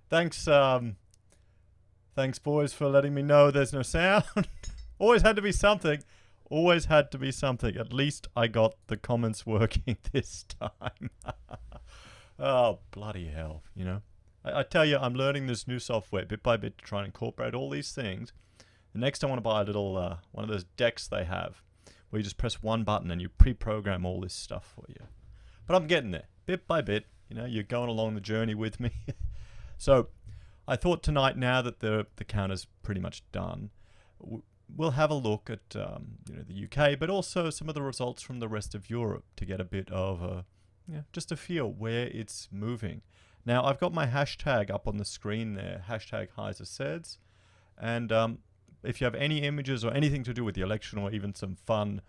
Thanks, thanks, boys, for letting me know there's no sound. Always had to be something. Always had to be something. At least I got the comments working this time. Oh, bloody hell, you know. I tell you, I'm learning this new software bit by bit to try and incorporate all these things. The next I want to buy a little, one of those decks they have, where you just press one button and you pre-program all this stuff for you. But I'm getting there, bit by bit. You know, you're going along the journey with me. So, I thought tonight, now that the counter's pretty much done, we'll have a look at the UK, but also some of the results from the rest of Europe to get a bit of just a feel where it's moving. Now, I've got my hashtag up on the screen there, hashtag #HeiserSays, and if you have any images or anything to do with the election or even some fun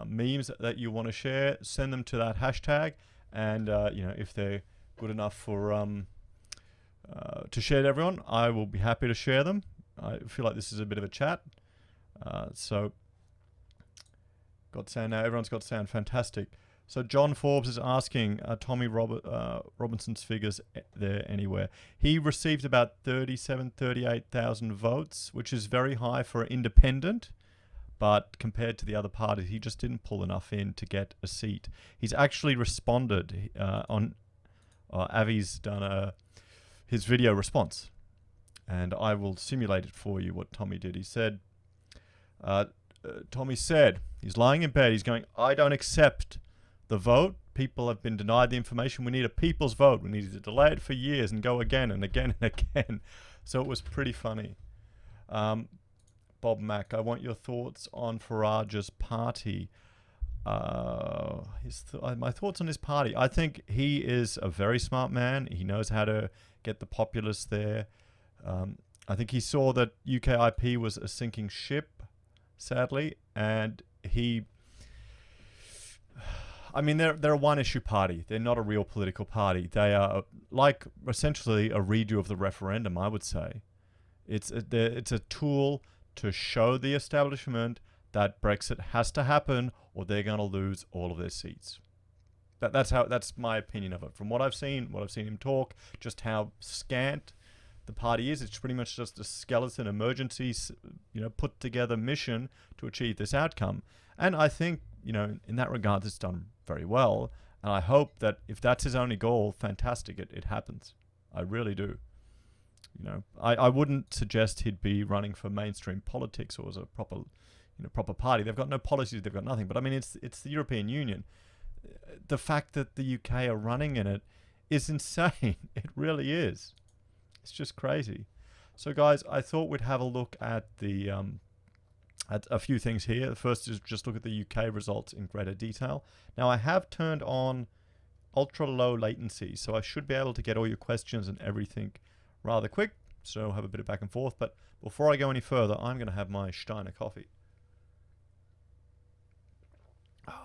memes that you want to share, send them to that hashtag, and if they're good enough for to share to everyone, I will be happy to share them. I feel like this is a bit of a chat. So, got sound now. Everyone's got sound. Fantastic. So John Forbes is asking, Tommy Robinson's figures there anywhere? He received about 38,000 votes, which is very high for an independent, but compared to the other parties, he just didn't pull enough in to get a seat. He's actually responded Avi's done his video response, and I will simulate it for you what Tommy did. He said, Tommy said, he's lying in bed, he's going, I don't accept the vote. People have been denied the information. We need a people's vote. We need to delay it for years and go again and again and again. So it was pretty funny. Bob Mack, I want your thoughts on Farage's party. My thoughts on his party. I think he is a very smart man. He knows how to get the populists there. I think he saw that UKIP was a sinking ship, sadly, and they're a one-issue party. They're not a real political party. They are like essentially a redo of the referendum, I would say. It's a tool to show the establishment that Brexit has to happen or they're going to lose all of their seats. That's my opinion of it. From what I've seen him talk, just how scant the party is. It's pretty much just a skeleton emergency, put together mission to achieve this outcome. And I think, in that regard, it's done very well. And I hope that if that's his only goal, fantastic, it happens. I really do. I wouldn't suggest he'd be running for mainstream politics or as a proper party. They've got no policies, they've got nothing. But I mean, it's the European Union. The fact that the UK are running in it is insane. It really is. It's just crazy. So, guys, I thought we'd have a look at at a few things here. The first is just look at the UK results in greater detail. Now, I have turned on ultra low latency, so I should be able to get all your questions and everything rather quick. So have a bit of back and forth. But before I go any further, I'm going to have my Steiner coffee.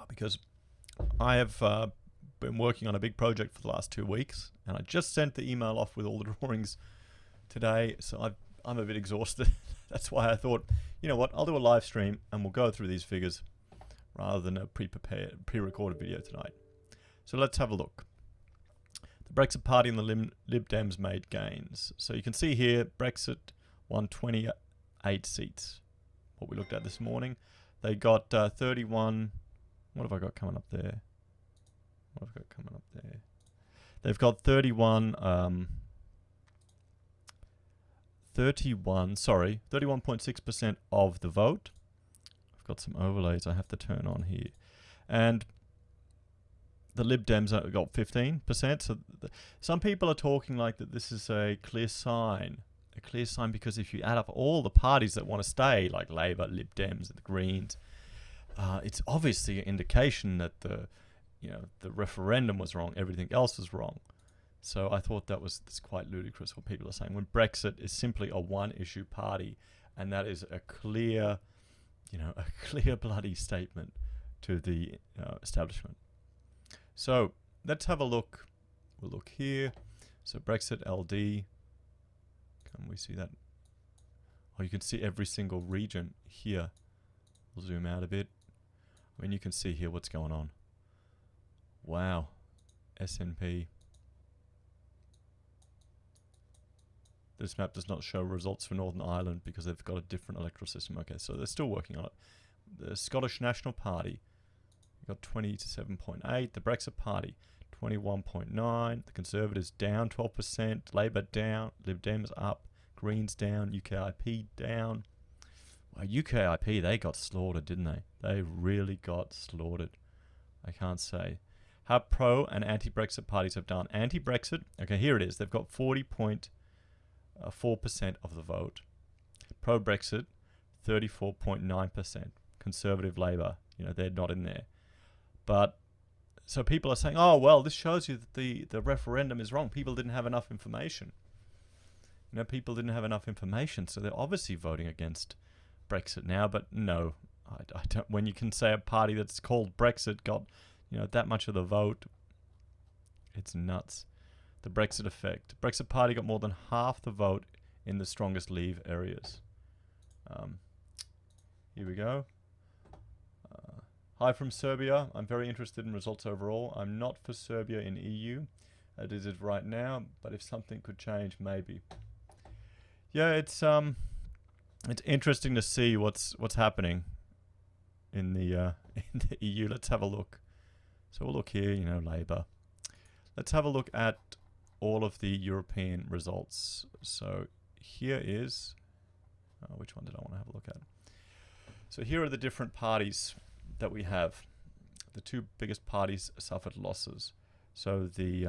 Because I have been working on a big project for the last 2 weeks, and I just sent the email off with all the drawings today, so I'm a bit exhausted. That's why I thought, you know what, I'll do a live stream and we'll go through these figures rather than a pre-recorded video tonight. So let's have a look. The Brexit Party and the Lib Dems made gains. So you can see here, Brexit won 28 seats. What we looked at this morning. They got 31... What have I got coming up there? What have I got coming up there? They've got 31.6% of the vote. I've got some overlays I have to turn on here. And the Lib Dems got 15%. So some people are talking like that this is a clear sign. A clear sign because if you add up all the parties that want to stay, like Labour, Lib Dems, and the Greens, it's obviously an indication that the referendum was wrong, everything else was wrong. So I thought that's quite ludicrous what people are saying when Brexit is simply a one-issue party, and that is a clear bloody statement to the establishment. So let's have a look. We'll look here. So Brexit LD. Can we see that? Oh, you can see every single region here. We'll zoom out a bit. I mean, you can see here what's going on. Wow. SNP. This map does not show results for Northern Ireland because they've got a different electoral system. Okay, so they're still working on it. The Scottish National Party got 27.8. The Brexit Party, 21.9. The Conservatives down 12%. Labour down. Lib Dems up. Greens down. UKIP down. Well, UKIP, they got slaughtered, didn't they? They really got slaughtered. I can't say. How pro and anti-Brexit parties have done. Anti-Brexit, okay, here it is. They've got 40.4% of the vote. Pro-Brexit, 34.9%. Conservative Labour, they're not in there. But, so people are saying, oh, well, this shows you that the referendum is wrong. People didn't have enough information. People didn't have enough information, so they're obviously voting against Brexit now. But no, I don't. When you can say a party that's called Brexit got, that much of the vote, it's nuts. The Brexit effect. Brexit Party got more than half the vote in the strongest leave areas. Here we go. Hi from Serbia. I'm very interested in results overall. I'm not for Serbia in EU, as it is right now, but if something could change, maybe. Yeah, it's interesting to see what's happening in the EU. Let's have a look. So we'll look here, Labour. Let's have a look at all of the European results. So here is, which one did I want to have a look at? So here are the different parties that we have. The two biggest parties suffered losses. So the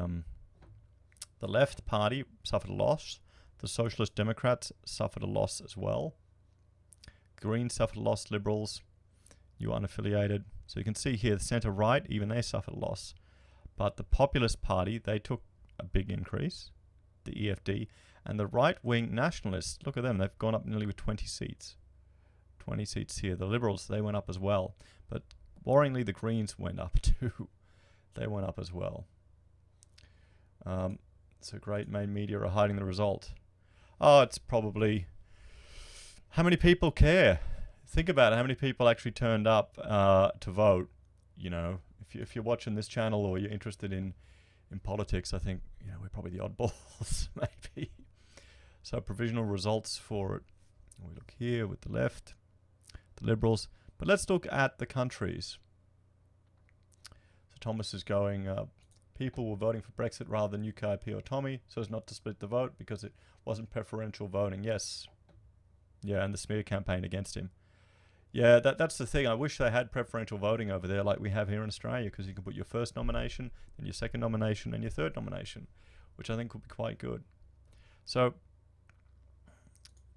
Left Party suffered a loss. The Socialist Democrats suffered a loss as well. Greens suffered a loss. Liberals, you unaffiliated. So you can see here the centre-right, even they suffered a loss. But the Populist Party, they took a big increase, the EFD. And the right-wing nationalists, look at them, they've gone up nearly with 20 seats. 20 seats here. The Liberals, they went up as well. But worryingly, the Greens went up too. They went up as well. So great main media are hiding the result. Oh, it's probably... How many people care? Think about it. How many people actually turned up to vote? If you're watching this channel or you're interested in politics, I think we're probably the oddballs, maybe. So provisional results for it. We look here with the left, the Liberals. But let's look at the countries. So Thomas is going... people were voting for Brexit rather than UKIP or Tommy, so as not to split the vote because it wasn't preferential voting. Yes. Yeah, and the smear campaign against him. Yeah, that's the thing. I wish they had preferential voting over there like we have here in Australia, because you can put your first nomination, then your second nomination, and your third nomination, which I think would be quite good. So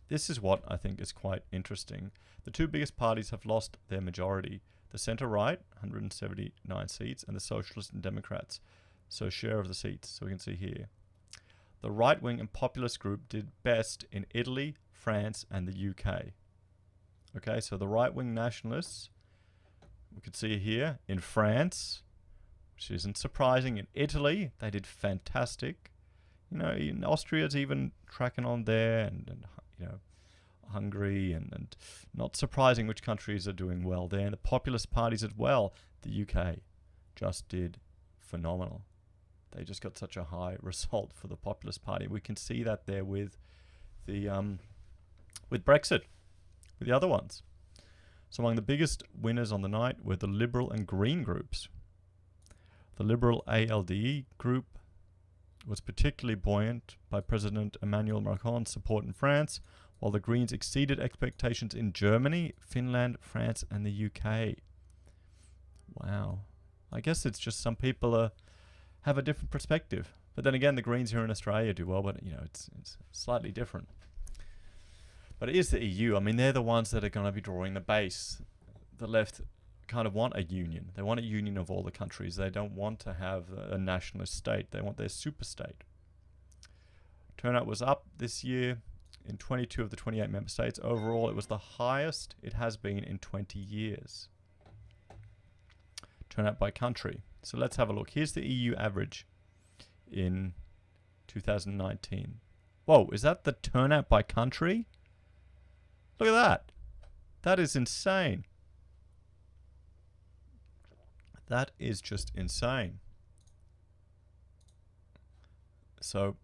this is what I think is quite interesting. The two biggest parties have lost their majority. The centre-right, 179 seats, and the Socialists and Democrats, so share of the seats. So we can see here. The right-wing and populist group did best in Italy, France, and the UK. Okay, so the right-wing nationalists, we could see here, in France, which isn't surprising. In Italy, they did fantastic. In Austria's even tracking on there, and Hungary, and not surprising which countries are doing well there. And the populist parties as well. The UK just did phenomenal. They just got such a high result for the populist party. We can see that there with the with Brexit, with the other ones. So among the biggest winners on the night were the Liberal and Green groups. The Liberal ALDE group was particularly buoyant by President Emmanuel Macron's support in France, while the Greens exceeded expectations in Germany, Finland, France, and the UK. Wow. I guess it's just some people have a different perspective. But then again, the Greens here in Australia do well, but it's slightly different. But it is the EU. I mean, they're the ones that are going to be drawing the base. The left kind of want a union. They want a union of all the countries. They don't want to have a nationalist state. They want their super state. Turnout was up this year in 22 of the 28 member states. Overall, it was the highest it has been in 20 years. Turnout by country. So let's have a look. Here's the EU average in 2019. Whoa, is that the turnout by country? Look at that. That is insane. That is just insane. So,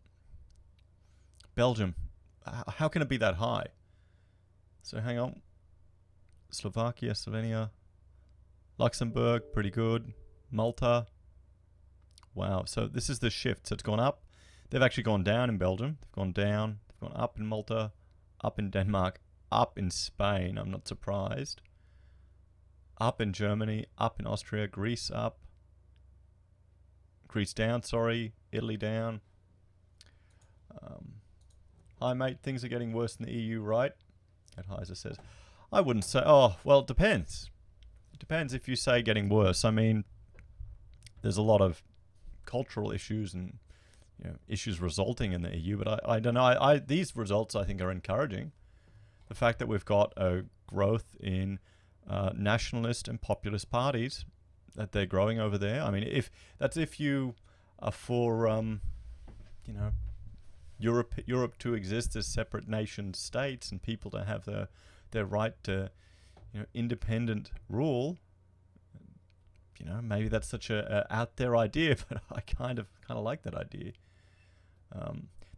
Belgium, How can it be that high? So hang on. Slovakia, Slovenia, Luxembourg, pretty good. Malta. Wow. So this is the shift. So it's gone up. They've actually gone down in Belgium. They've gone down. They've gone up in Malta, up in Denmark, up in Spain. I'm not surprised. Up in Germany, up in Austria, Greece up. Greece down, sorry. Italy down. Hi, mate. Things are getting worse in the EU, right? Ed Heiser says. I wouldn't say... Oh, well, it depends. It depends if you say getting worse. I mean, there's a lot of cultural issues and issues resulting in the EU, but I don't know. These results, I think, are encouraging. The fact that we've got a growth in nationalist and populist parties, that they're growing over there. I mean, if you are for, Europe to exist as separate nation states and people to have their right to, independent rule. Maybe that's such a out there idea, but I kind of like that idea.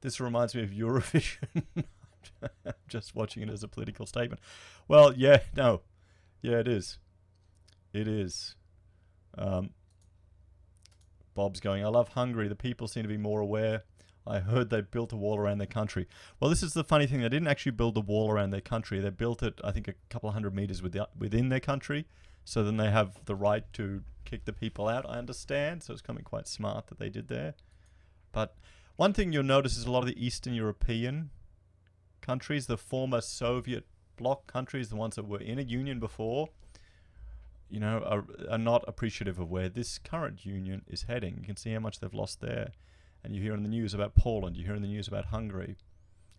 This reminds me of Eurovision. Just watching it as a political statement. Well, yeah, it is. It is. Bob's going, I love Hungary. The people seem to be more aware. I heard they built a wall around their country. Well, this is the funny thing. They didn't actually build a wall around their country. They built it, I think, a couple of 100 meters within their country. So then they have the right to kick the people out, I understand. So it's coming quite smart that they did there. But one thing you'll notice is a lot of the Eastern European countries, the former Soviet bloc countries, the ones that were in a union before, are not appreciative of where this current union is heading. You can see how much they've lost there. And you hear in the news about Poland, you hear in the news about Hungary,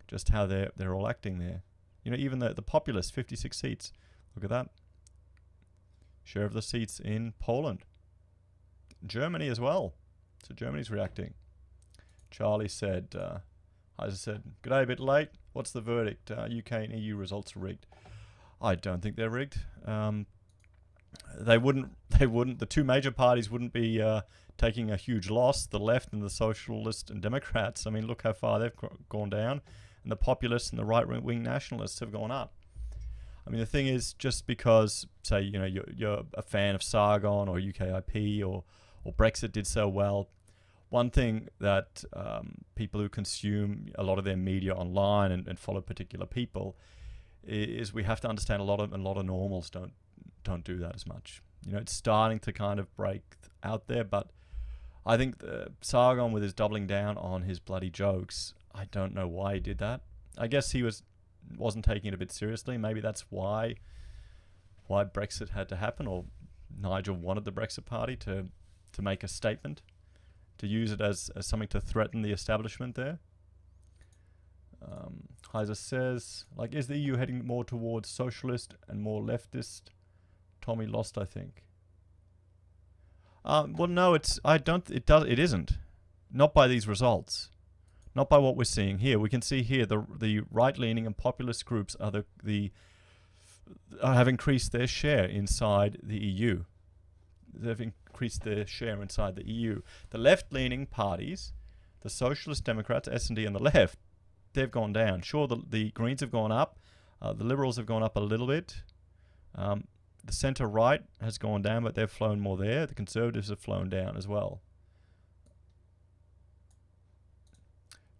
just how they're all acting there. Even the populist, 56 seats. Look at that. Share of the seats in Poland. Germany as well. So Germany's reacting. Charlie said, Heiser said, "G'day, a bit late. What's the verdict? UK and EU results are rigged." I don't think they're rigged. They wouldn't. The two major parties wouldn't be taking a huge loss. The left and the socialists and Democrats. I mean, look how far they've gone down, and the populists and the right-wing nationalists have gone up. I mean, the thing is, just because, say, you're a fan of Sargon or UKIP or Brexit did so well, one thing that people who consume a lot of their media online and follow particular people is we have to understand a lot of normals don't do that as much. It's starting to kind of break out there, but I think Sargon, with his doubling down on his bloody jokes, I don't know why he did that. I guess he wasn't taking it a bit seriously. Maybe that's why Brexit had to happen, or Nigel wanted the Brexit Party to make a statement, to use it as something to threaten the establishment there. Heiser says, is the EU heading more towards socialist and more leftist? Tommy lost, I think. Well, no, it isn't. Not by these results. Not by what we're seeing here. We can see here the right-leaning and populist groups have increased their share inside the EU. They've increased their share inside the EU. The left-leaning parties, the Socialist Democrats, S&D, and the left, they've gone down. Sure, the Greens have gone up. The Liberals have gone up a little bit. The centre-right has gone down, but they've flown more there. The Conservatives have flown down as well.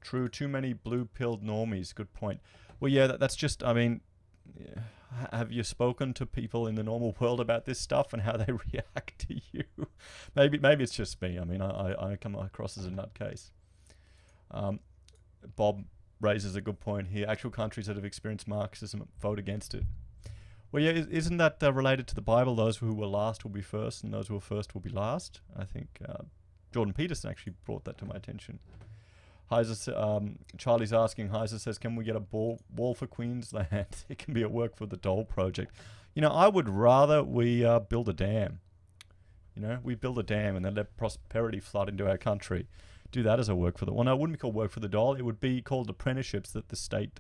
True, too many blue-pilled normies. Good point. Well, yeah, that's just, have you spoken to people in the normal world about this stuff and how they react to you? Maybe it's just me. I come across as a nutcase. Bob raises a good point here. Actual countries that have experienced Marxism vote against it. Well, yeah, isn't that related to the Bible? Those who were last will be first, and those who were first will be last. I think Jordan Peterson actually brought that to my attention. Charlie's asking, Heiser says, can we get a wall for Queensland? It can be at work for the Dole project. I would rather we build a dam. We build a dam and then let prosperity flood into our country. Do that as a work for the... Well, no, it wouldn't be called work for the Dole. It would be called apprenticeships that the state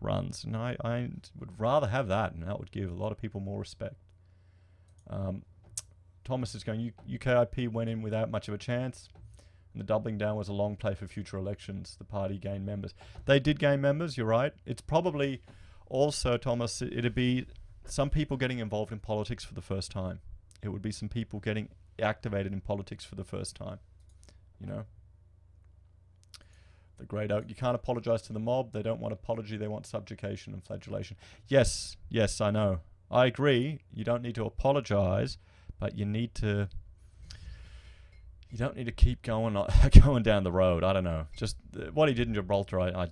runs. And I would rather have that, and that would give a lot of people more respect. Thomas is going, UKIP went in without much of a chance. And the doubling down was a long play for future elections. The party gained members. They did gain members, you're right. It's probably also, Thomas, it'd be some people getting involved in politics for the first time. It would be some people getting activated in politics for the first time. You know? The great oak. You can't apologize to the mob. They don't want apology. They want subjugation and flagellation. Yes, I know. I agree. You don't need to apologize, but you need to... You don't need to keep going going down the road. I don't know. Just what he did in Gibraltar, I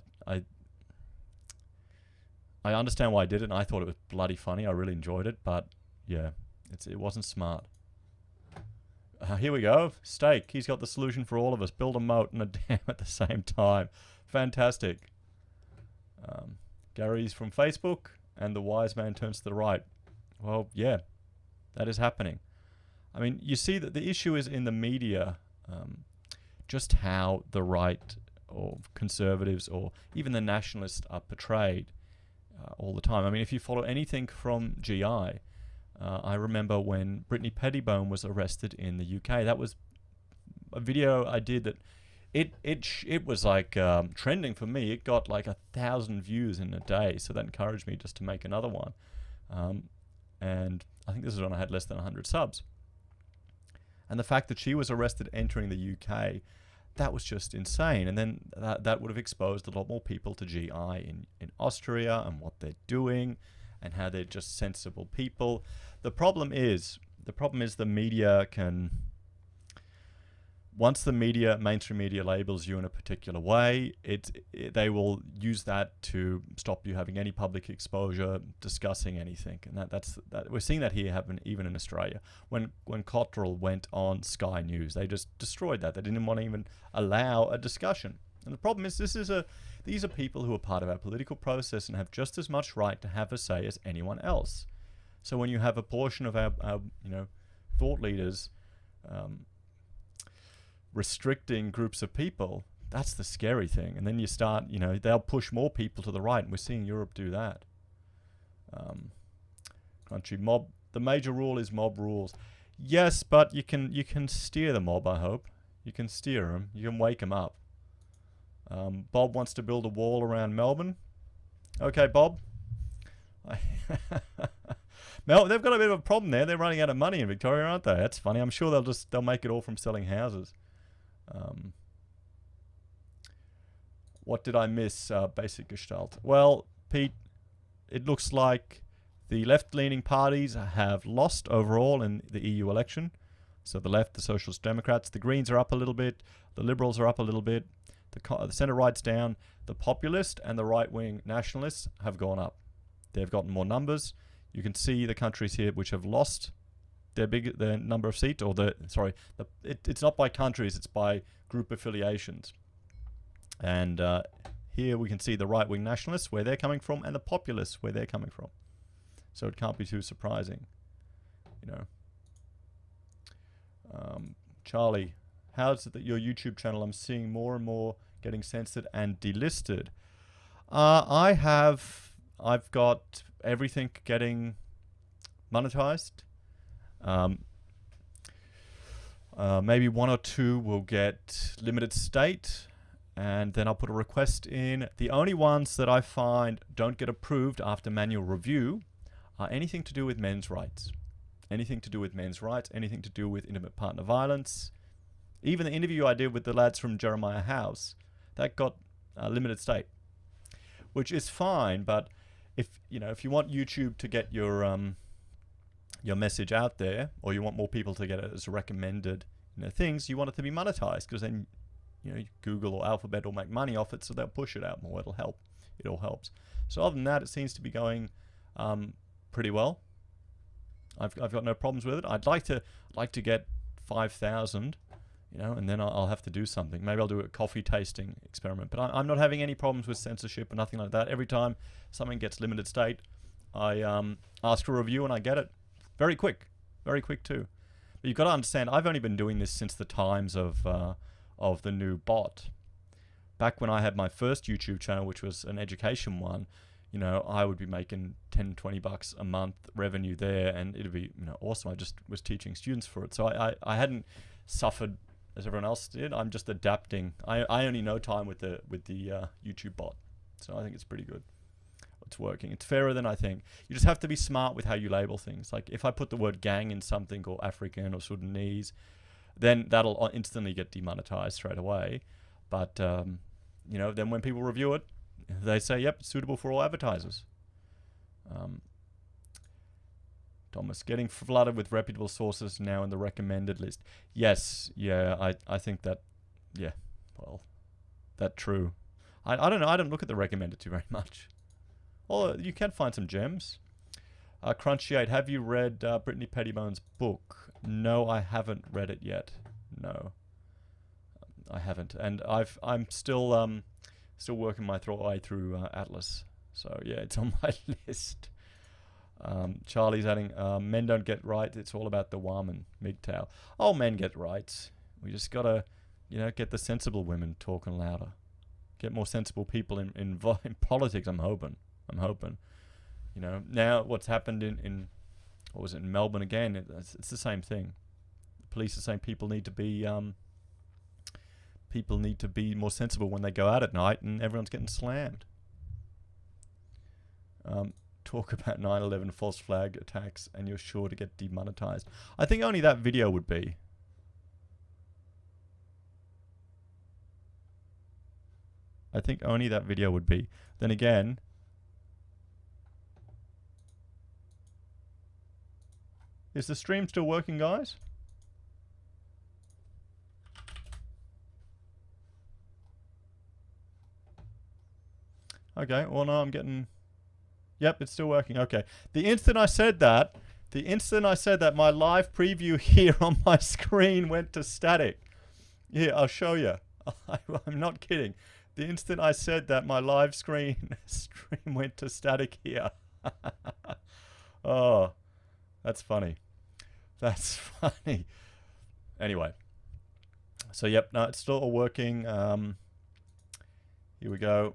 understand why he did it, and I thought it was bloody funny. I really enjoyed it, but yeah, it wasn't smart. Here we go. Steak. He's got the solution for all of us. Build a moat and a dam at the same time. Fantastic. Gary's from Facebook, and the wise man turns to the right. Well, yeah, that is happening. I mean, you see that the issue is in the media, just how the right or conservatives or even the nationalists are portrayed all the time. I mean, if you follow anything from GI, I remember when Brittany Pettibone was arrested in the UK. That was a video I did that it was like trending for me. It got like 1,000 views in a day, so that encouraged me just to make another one. And I think this is when I had less than 100 subs. And the fact that she was arrested entering the UK, that was just insane. And then that would have exposed a lot more people to GI in Austria and what they're doing and how they're just sensible people. The problem is the media can... Once the mainstream media labels you in a particular way, they will use that to stop you having any public exposure, discussing anything, and that's we're seeing that here happen even in Australia. When Cottrell went on Sky News, they just destroyed that. They didn't want to even allow a discussion. And the problem is, these are people who are part of our political process and have just as much right to have a say as anyone else. So when you have a portion of our thought leaders restricting groups of people, that's the scary thing. And then you start, they'll push more people to the right, and we're seeing Europe do that. Country mob. The major rule is mob rules. Yes, but you can steer the mob. I hope you can steer them. You can wake them up. Bob wants to build a wall around Melbourne. Okay, Bob. They've got a bit of a problem there. They're running out of money in Victoria, aren't they? That's funny. I'm sure they'll make it all from selling houses. What did I miss? Basic Gestalt. Well, Pete, it looks like the left-leaning parties have lost overall in the EU election. So the left, the Socialist Democrats, the Greens are up a little bit, the Liberals are up a little bit, the centre-right's down, the populist and the right-wing nationalists have gone up. They've gotten more numbers. You can see the countries here which have lost their number of seats, or it's not by countries, it's by group affiliations. And here we can see the right-wing nationalists, where they're coming from, and the populists, where they're coming from. So it can't be too surprising, Charlie, how's it that your YouTube channel, I'm seeing more and more getting censored and delisted? I've got everything getting monetized. Maybe one or two will get limited state, and then I'll put a request in. The only ones that I find don't get approved after manual review are anything to do with men's rights. Anything to do with men's rights, anything to do with intimate partner violence. Even the interview I did with the lads from Jeremiah House, that got limited state, which is fine. But if you want YouTube to get your message out there, or you want more people to get it as recommended things, you want it to be monetized, because then Google or Alphabet will make money off it, so they'll push it out more. It'll help. It all helps. So other than that, it seems to be going pretty well. I've got no problems with it. I'd like to get 5,000, and then I'll have to do something. Maybe I'll do a coffee tasting experiment. But I'm not having any problems with censorship or nothing like that. Every time something gets limited state, I ask for a review and I get it. Very quick too. But you've got to understand, I've only been doing this since the times of the new bot. Back when I had my first YouTube channel, which was an education one, I would be making $10-20 a month revenue there, and it'd be awesome. I just was teaching students for it, so I hadn't suffered as everyone else did. I'm just adapting. I only know time with the YouTube bot, so I think it's pretty good. It's working. It's fairer than I think. You just have to be smart with how you label things. Like if I put the word gang in something, or African or Sudanese, then that'll instantly get demonetized straight away. But you know, then when people review it, they say, "Yep, it's suitable for all advertisers." Thomas, getting flooded with reputable sources now in the recommended list. Yes, yeah, I think that, yeah, well, that's true. I don't know. I don't look at the recommended too very much. Well, you can find some gems. Crunchy8, have you read Brittany Pettibone's book? No, I haven't read it yet. No, I haven't, and I'm still working my way through Atlas. So yeah, it's on my list. Charlie's adding, men don't get right. It's all about the woman, MGTOW. Oh, men get rights. We just gotta, you know, get the sensible women talking louder. Get more sensible people in politics. I'm hoping. You know, now what's happened in what was it, in Melbourne again? It's the same thing. The police are saying people need to be more sensible when they go out at night, and everyone's getting slammed. Talk about 9/11 false flag attacks, and you're sure to get demonetized. I think only that video would be. I think only that video would be. Then again, is the stream still working, guys? Okay, well, no, I'm getting... Yep, it's still working. Okay. The instant I said that, my live preview here on my screen went to static. Here, I'll show you. I'm not kidding. The instant I said that, my live stream went to static here. Oh, that's funny. That's funny. Anyway. So, yep, no, it's still all working. Here we go.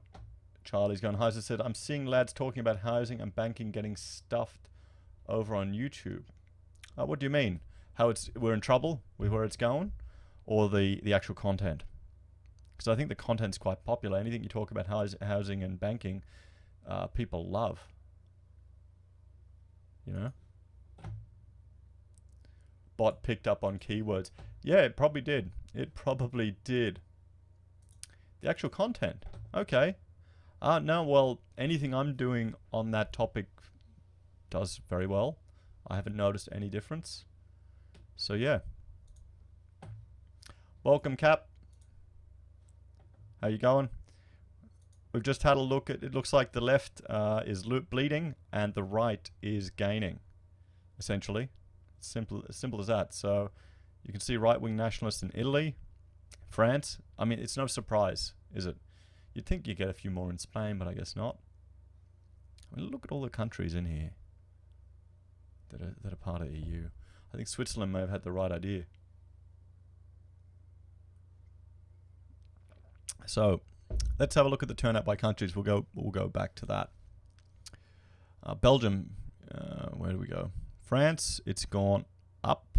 Charlie's going, Heiser said, I'm seeing lads talking about housing and banking getting stuffed over on YouTube. What do you mean? How we're in trouble with where it's going? Or the actual content? Because I think the content's quite popular. Anything you talk about housing and banking, people love. You know? Bot picked up on keywords. Yeah, it probably did. It probably did. The actual content. Okay. No, well, anything I'm doing on that topic does very well. I haven't noticed any difference. So, yeah. Welcome, Cap. How you going? We've just had a look at, it looks like the left is bleeding and the right is gaining, essentially. Simple as that. So, you can see right-wing nationalists in Italy, France. I mean, it's no surprise, is it? You'd think you'd get a few more in Spain, but I guess not. I mean, look at all the countries in here that are part of EU. I think Switzerland may have had the right idea. So, let's have a look at the turnout by countries. We'll go back to that. Belgium, where do we go? France, it's gone up.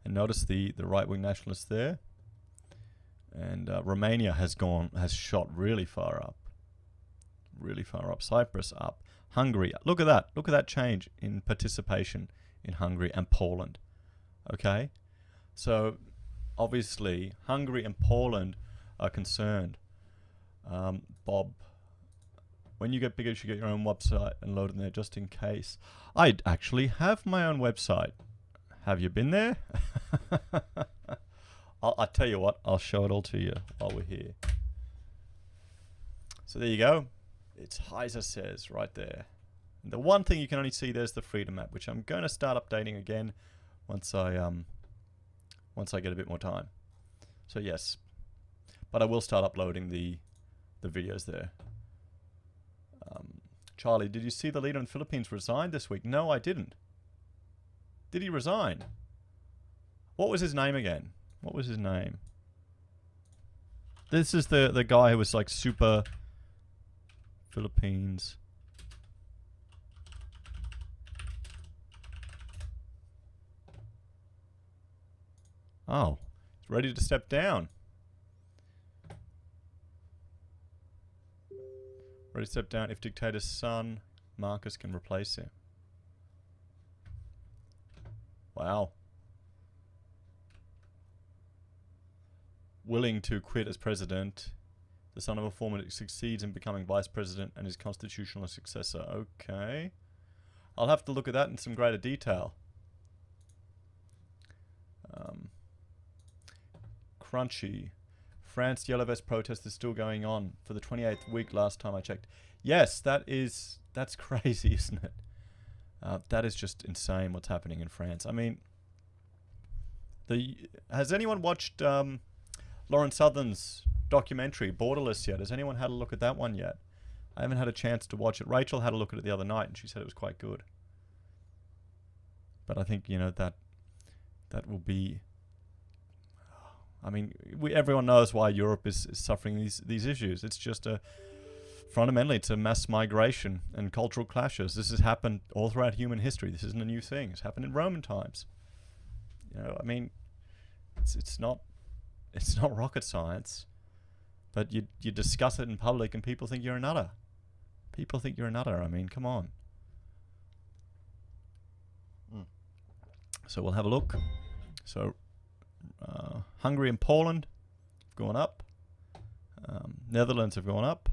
And notice the right-wing nationalists there. And Romania has shot really far up. Cyprus up. Hungary, look at that. Look at that change in participation in Hungary and Poland. Okay? So, obviously, Hungary and Poland are concerned. Bob, when you get bigger, you should get your own website and load it there just in case. I actually have my own website. Have you been there? I'll tell you what, I'll show it all to you while we're here. So there you go. It's Heiser Says right there. And the one thing you can only see there's the freedom map, which I'm going to start updating again once I get a bit more time. So yes, but I will start uploading the videos there. Charlie, did you see the leader in the Philippines resigned this week? No, I didn't. Did he resign? What was his name again? What was his name? This is the guy who was like super Philippines. Oh, ready to step down. Ready to step down if dictator's son, Marcus, can replace him. Wow. Willing to quit as president. The son of a former succeeds in becoming vice president and his constitutional successor. Okay. I'll have to look at that in some greater detail. Crunchy. France Yellow Vest protest is still going on for the 28th week last time I checked. Yes, that's crazy, isn't it? That is just insane what's happening in France. I mean, has anyone watched Lauren Southern's documentary, Borderless, yet? Has anyone had a look at that one yet? I haven't had a chance to watch it. Rachel had a look at it the other night and she said it was quite good. But I think, you know, that will be... I mean, everyone knows why Europe is suffering these issues. It's just fundamentally, it's a mass migration and cultural clashes. This has happened all throughout human history. This isn't a new thing. It's happened in Roman times. You know, I mean, it's not rocket science, but you discuss it in public and people think you're a nutter. People think you're a nutter. I mean, come on. So we'll have a look. So Hungary and Poland have gone up. Netherlands have gone up.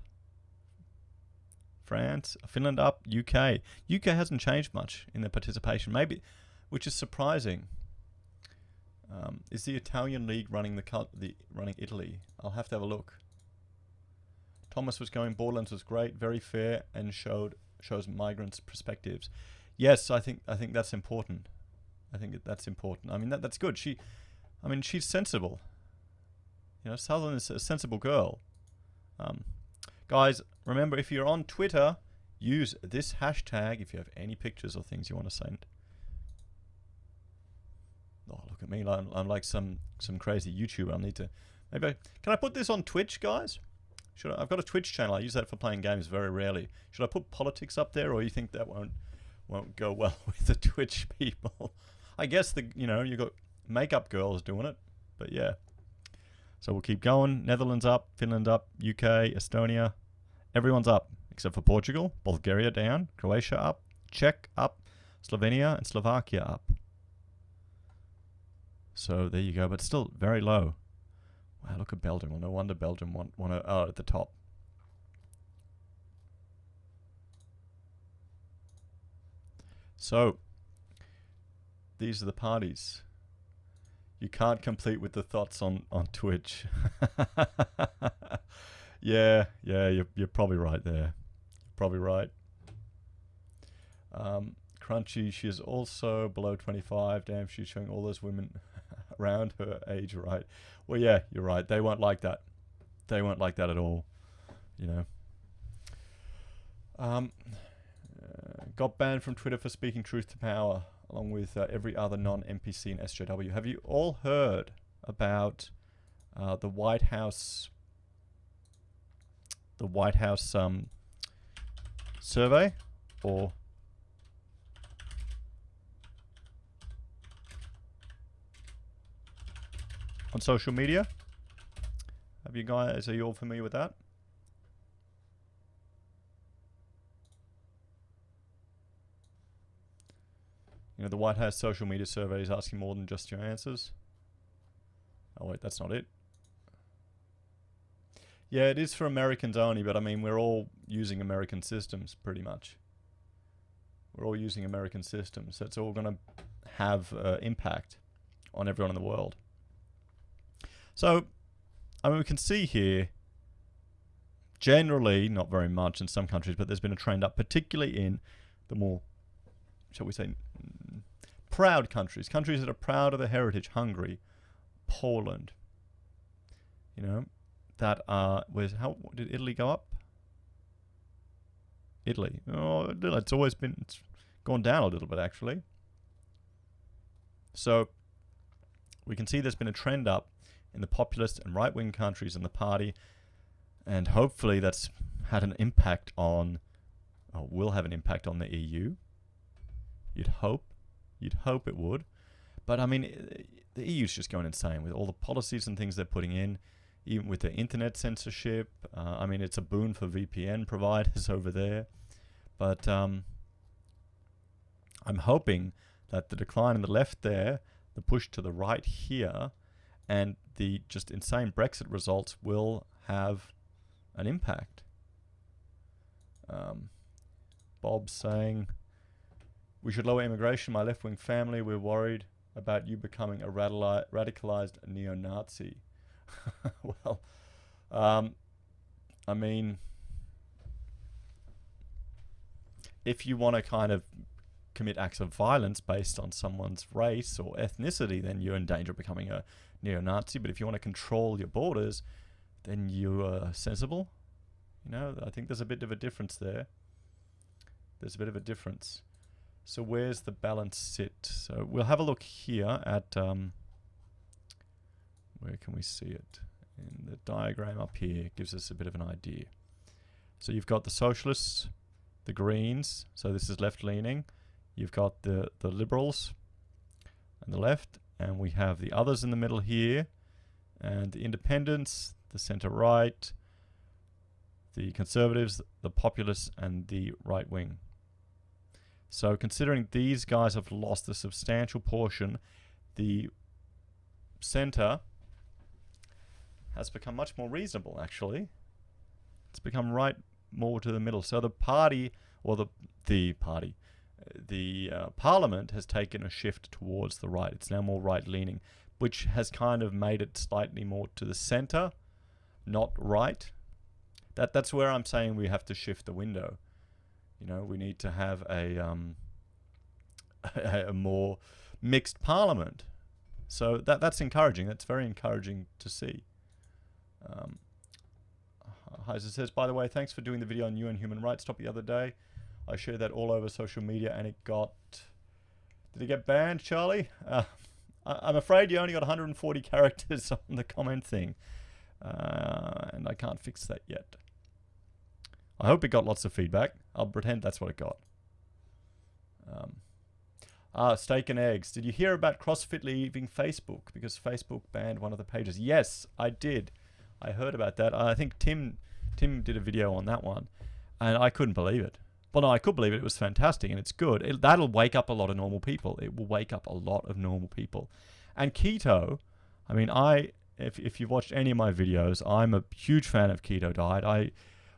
France, Finland up. UK hasn't changed much in their participation. Maybe, which is surprising. Is the Italian League running running Italy? I'll have to have a look. Thomas was going. Borderlands was great, very fair, and shows migrants' perspectives. Yes, I think that's important. I think that's important. I mean that's good. She's sensible. You know, Southern is a sensible girl. Guys, remember, if you're on Twitter, use this hashtag if you have any pictures or things you want to send. Oh, look at me! I'm like some crazy YouTuber. I need to can I put this on Twitch, guys? I've got a Twitch channel. I use that for playing games very rarely. Should I put politics up there, or you think that won't go well with the Twitch people? I guess you got makeup girls doing it, but yeah. So we'll keep going. Netherlands up, Finland up, UK, Estonia, everyone's up except for Portugal. Bulgaria down, Croatia up, Czech up, Slovenia and Slovakia up. So there you go, but still very low. Wow, look at Belgium. Well, no wonder Belgium want at the top. So these are the parties. You can't complete with the thoughts on Twitch. yeah, you're probably right there. Probably right. Crunchy, she is also below 25. Damn, she's showing all those women around her age, right? Well, yeah, you're right. They won't like that. They won't like that at all. You know. Got banned from Twitter for speaking truth to power, along with every other non-NPC in SJW. Have you all heard about the White House? The White House survey, or on social media? Are you all familiar with that? You know, the White House social media survey is asking more than just your answers. Oh wait, that's not it. Yeah, it is for Americans only, but I mean, we're all using American systems pretty much. We're all using American systems. So it's all going to have impact on everyone in the world. So, I mean, we can see here, generally, not very much in some countries, but there's been a trend up, particularly in the more, shall we say, proud countries. Countries that are proud of their heritage. Hungary, Poland. You know, that are, how did Italy go up? Italy. Oh, it's gone down a little bit, actually. So, we can see there's been a trend up in the populist and right-wing countries in the party, and hopefully that's had an impact on, or will have an impact on the EU. You'd hope it would. But I mean, the EU's just going insane with all the policies and things they're putting in, even with the internet censorship. I mean, it's a boon for VPN providers over there. But I'm hoping that the decline in the left there, the push to the right here, and the just insane Brexit results will have an impact. Bob's saying, we should lower immigration. My left-wing family, we're worried about you becoming a radicalized neo-Nazi. Well, I mean, if you want to kind of commit acts of violence based on someone's race or ethnicity, then you're in danger of becoming a neo-Nazi. But if you want to control your borders, then you're sensible. You know, I think there's a bit of a difference there. There's a bit of a difference. So where's the balance sit? So we'll have a look here at, where can we see it? In the diagram up here, gives us a bit of an idea. So you've got the socialists, the Greens, so this is left-leaning. You've got the Liberals on the left, and we have the others in the middle here, and the Independents, the centre-right, the Conservatives, the Populists, and the right-wing. So considering these guys have lost a substantial portion, the centre has become much more reasonable, actually. It's become right more to the middle. So the party, or the parliament has taken a shift towards the right. It's now more right-leaning, which has kind of made it slightly more to the centre, not right. That's where I'm saying we have to shift the window. You know, we need to have a more mixed parliament. So that's encouraging. That's very encouraging to see. Heiser says, by the way, thanks for doing the video on UN human rights topic the other day. I shared that all over social media and it got... Did it get banned, Charlie? I'm afraid you only got 140 characters on the comment thing. And I can't fix that yet. I hope it got lots of feedback. I'll pretend that's what it got. Steak and eggs. Did you hear about CrossFit leaving Facebook because Facebook banned one of the pages? Yes, I did. I heard about that. I think Tim did a video on that one, and I couldn't believe it. Well, no, I could believe it. It was fantastic, and it's good. That'll wake up a lot of normal people. It will wake up a lot of normal people. And keto, I mean, if you've watched any of my videos, I'm a huge fan of keto diet.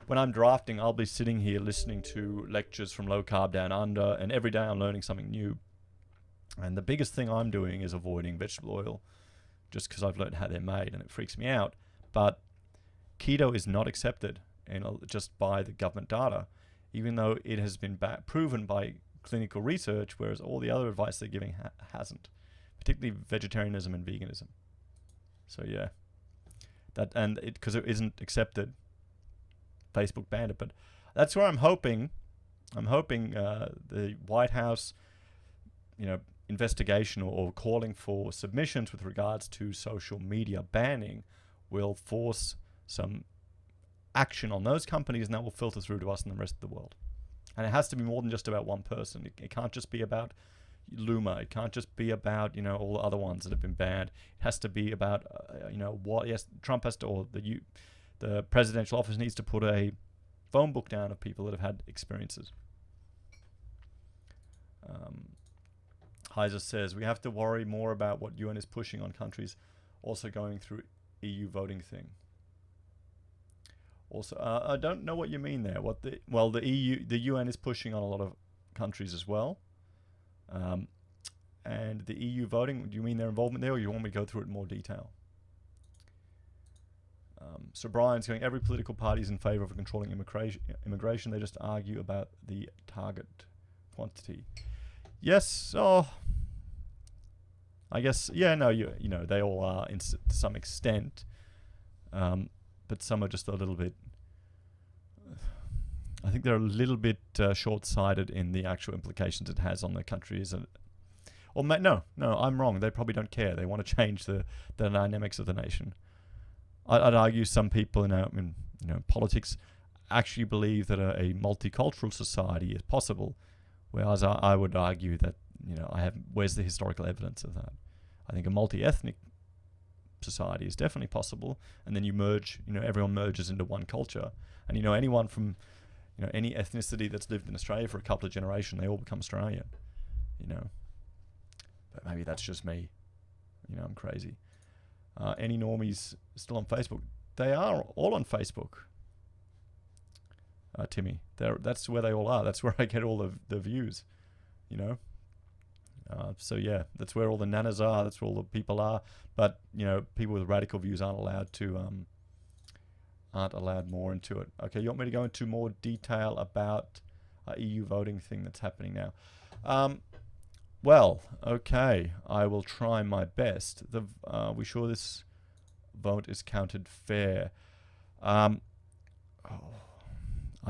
When I'm drafting, I'll be sitting here listening to lectures from Low Carb Down Under, and every day I'm learning something new. And the biggest thing I'm doing is avoiding vegetable oil, just because I've learned how they're made, and it freaks me out. But keto is not accepted just by the government data, even though it has been proven by clinical research, whereas all the other advice they're giving hasn't, particularly vegetarianism and veganism. So yeah, because it isn't accepted, Facebook banned it. But that's where I'm hoping the White House, investigation or calling for submissions with regards to social media banning will force some action on those companies, and that will filter through to us and the rest of the world. And it has to be more than just about one person. It can't just be about Luma. It can't just be about all the other ones that have been banned. It has to be about what Trump has to, or the presidential office needs to put a phone book down of people that have had experiences. Heiser says, we have to worry more about what UN is pushing on countries also going through EU voting thing. Also, I don't know what you mean there. The UN is pushing on a lot of countries as well. And the EU voting, do you mean their involvement there, or you want me to go through it in more detail? So Brian's going, every political party is in favor of controlling immigration. They just argue about the target quantity. Yes, I guess, yeah, no, they all are to some extent, but some are just a little bit, I think they're a little bit short-sighted in the actual implications it has on the countries. No, I'm wrong. They probably don't care. They want to change the dynamics of the nation. I'd argue some people in politics actually believe that a multicultural society is possible, whereas I would argue that where's the historical evidence of that? I think a multi-ethnic society is definitely possible, and then you merge, everyone merges into one culture, and anyone from any ethnicity that's lived in Australia for a couple of generations, they all become Australian, but maybe that's just me, I'm crazy. Any normies still on Facebook? They are all on Facebook, Timmy. That's where they all are. That's where I get all the views, so yeah, that's where all the nanas are. That's where all the people are. But people with radical views aren't allowed more into it. Okay, you want me to go into more detail about EU voting thing that's happening now? Well, okay, I will try my best. We sure this vote is counted fair? I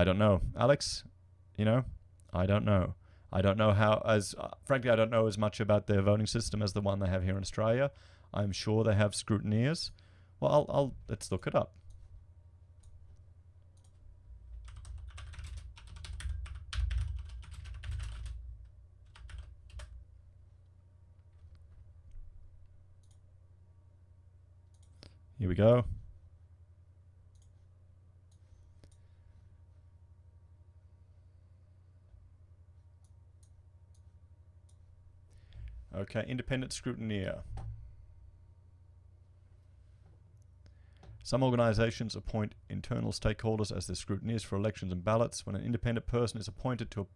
don't know, Alex. I don't know. I don't know how, frankly, I don't know as much about their voting system as the one they have here in Australia. I'm sure they have scrutineers. Well, let's look it up. Here we go. Okay, independent scrutineer. Some organisations appoint internal stakeholders as their scrutineers for elections and ballots. When an independent person is appointed to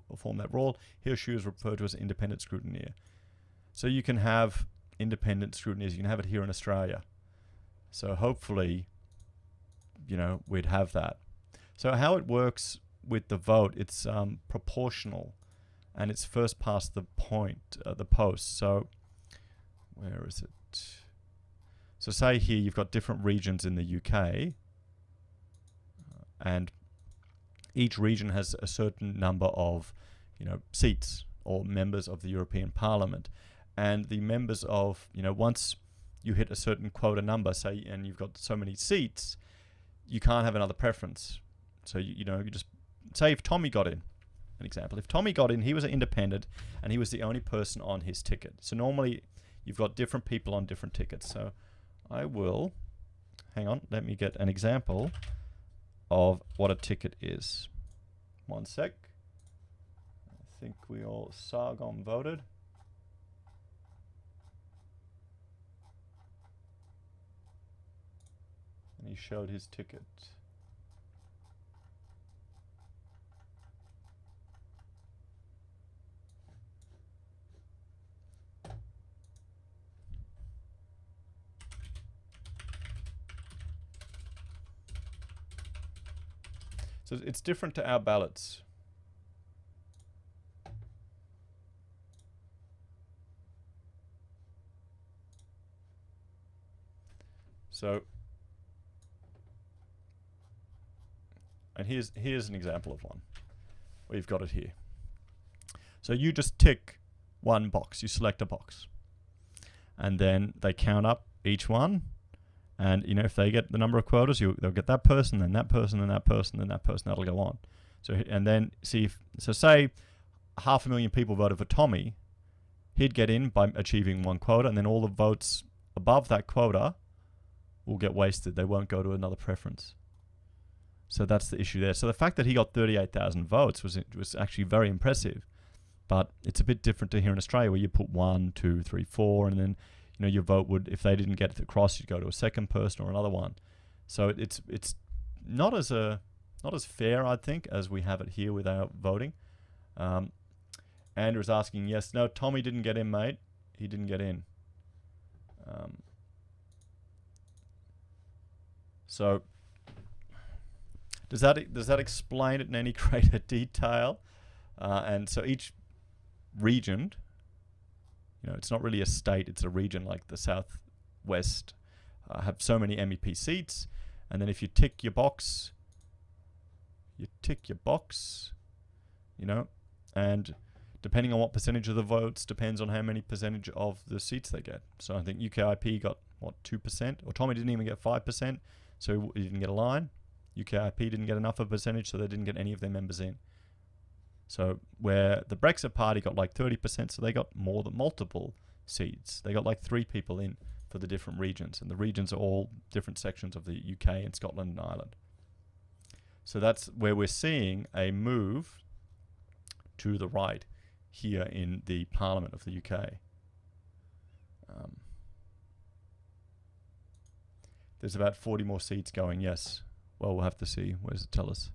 perform that role, he or she is referred to as an independent scrutineer. So you can have independent scrutineers. You can have it here in Australia. So hopefully, we'd have that. So how it works with the vote, it's proportional, and it's first past the post. So where is it? So say here you've got different regions in the UK, and each region has a certain number of, seats or members of the European Parliament, and the members of, once you hit a certain quota number, say, and you've got so many seats, you can't have another preference. So you just say if Tommy got in, an example. If Tommy got in, he was an independent, and he was the only person on his ticket. So normally you've got different people on different tickets. So I will, hang on, let me get an example of what a ticket is. One sec. I think we all Sargon voted. And he showed his ticket. So it's different to our ballots. So, and here's an example of one. We've got it here. So you just tick one box. You select a box, and then they count up each one. And if they get the number of quotas, they'll get that person, then that person, then that person, then that person. That'll go on. So and then say 500,000 people voted for Tommy, he'd get in by achieving one quota, and then all the votes above that quota will get wasted. They won't go to another preference. So that's the issue there. So the fact that he got 38,000 votes was actually very impressive, but it's a bit different to here in Australia, where you put 1, 2, 3, 4, and then your vote would, if they didn't get it across, you'd go to a second person or another one. So it's not as fair, I think, as we have it here with our voting. Andrew's asking, yes, no, Tommy didn't get in, mate. He didn't get in. So does that explain it in any greater detail? And so each region, it's not really a state, it's a region, like the Southwest have so many MEP seats, and then if you tick your box, and depending on what percentage of the votes depends on how many percentage of the seats they get. So I think UKIP got, 2%? Or Tommy didn't even get 5%, so he didn't get a line. UKIP didn't get enough of a percentage, so they didn't get any of their members in. So where the Brexit Party got like 30%, so they got more than multiple seats. They got like 3 people in for the different regions, and the regions are all different sections of the UK and Scotland and Ireland. So that's where we're seeing a move to the right here in the Parliament of the UK. There's about 40 more seats going, yes. Well, we'll have to see. Where does it tell us?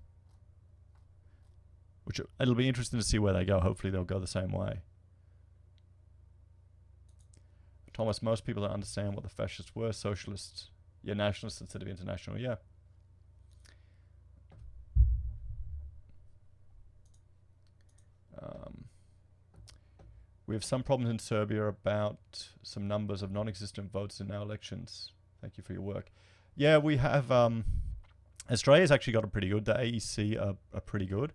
Which it'll be interesting to see where they go. Hopefully they'll go the same way. Thomas, most people don't understand what the fascists were. Socialists. Yeah, nationalists instead of international. Yeah. We have some problems in Serbia about some numbers of non-existent votes in our elections. Thank you for your work. Yeah, we have... Australia's actually got it pretty good. The AEC are pretty good.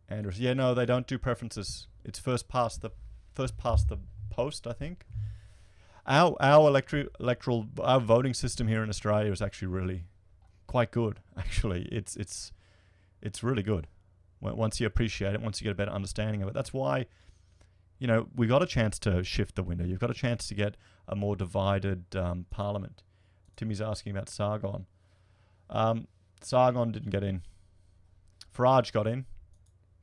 Andrews, yeah, no, they don't do preferences. It's first past the post, I think. Our electoral voting system here in Australia is actually really quite good. Actually, it's really good. Once you appreciate it, once you get a better understanding of it. That's why, you know, we got a chance to shift the window. You've got a chance to get a more divided parliament. Timmy's asking about Sargon. Sargon didn't get in. Farage got in.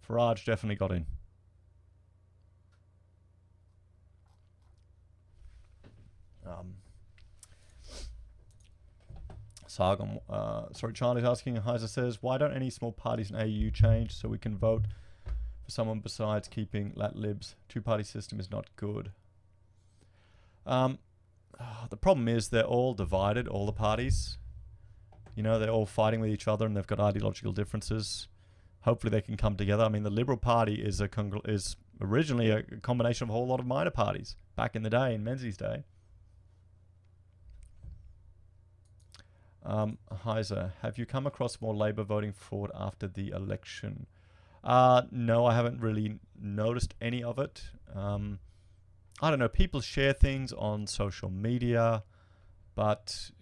Farage definitely got in. Sargon, sorry, Charlie's asking, Heiser says, why don't any small parties in AU change so we can vote for someone besides keeping lat libs? Two-party system is not good. The problem is they're all divided, all the parties. You know, they're all fighting with each other and they've got ideological differences. Hopefully they can come together. I mean, the Liberal Party is originally a combination of a whole lot of minor parties back in the day, in Menzies' day. Heiser, have you come across more Labour voting fraud after the election? No, I haven't really noticed any of it. I don't know, people share things on social media, but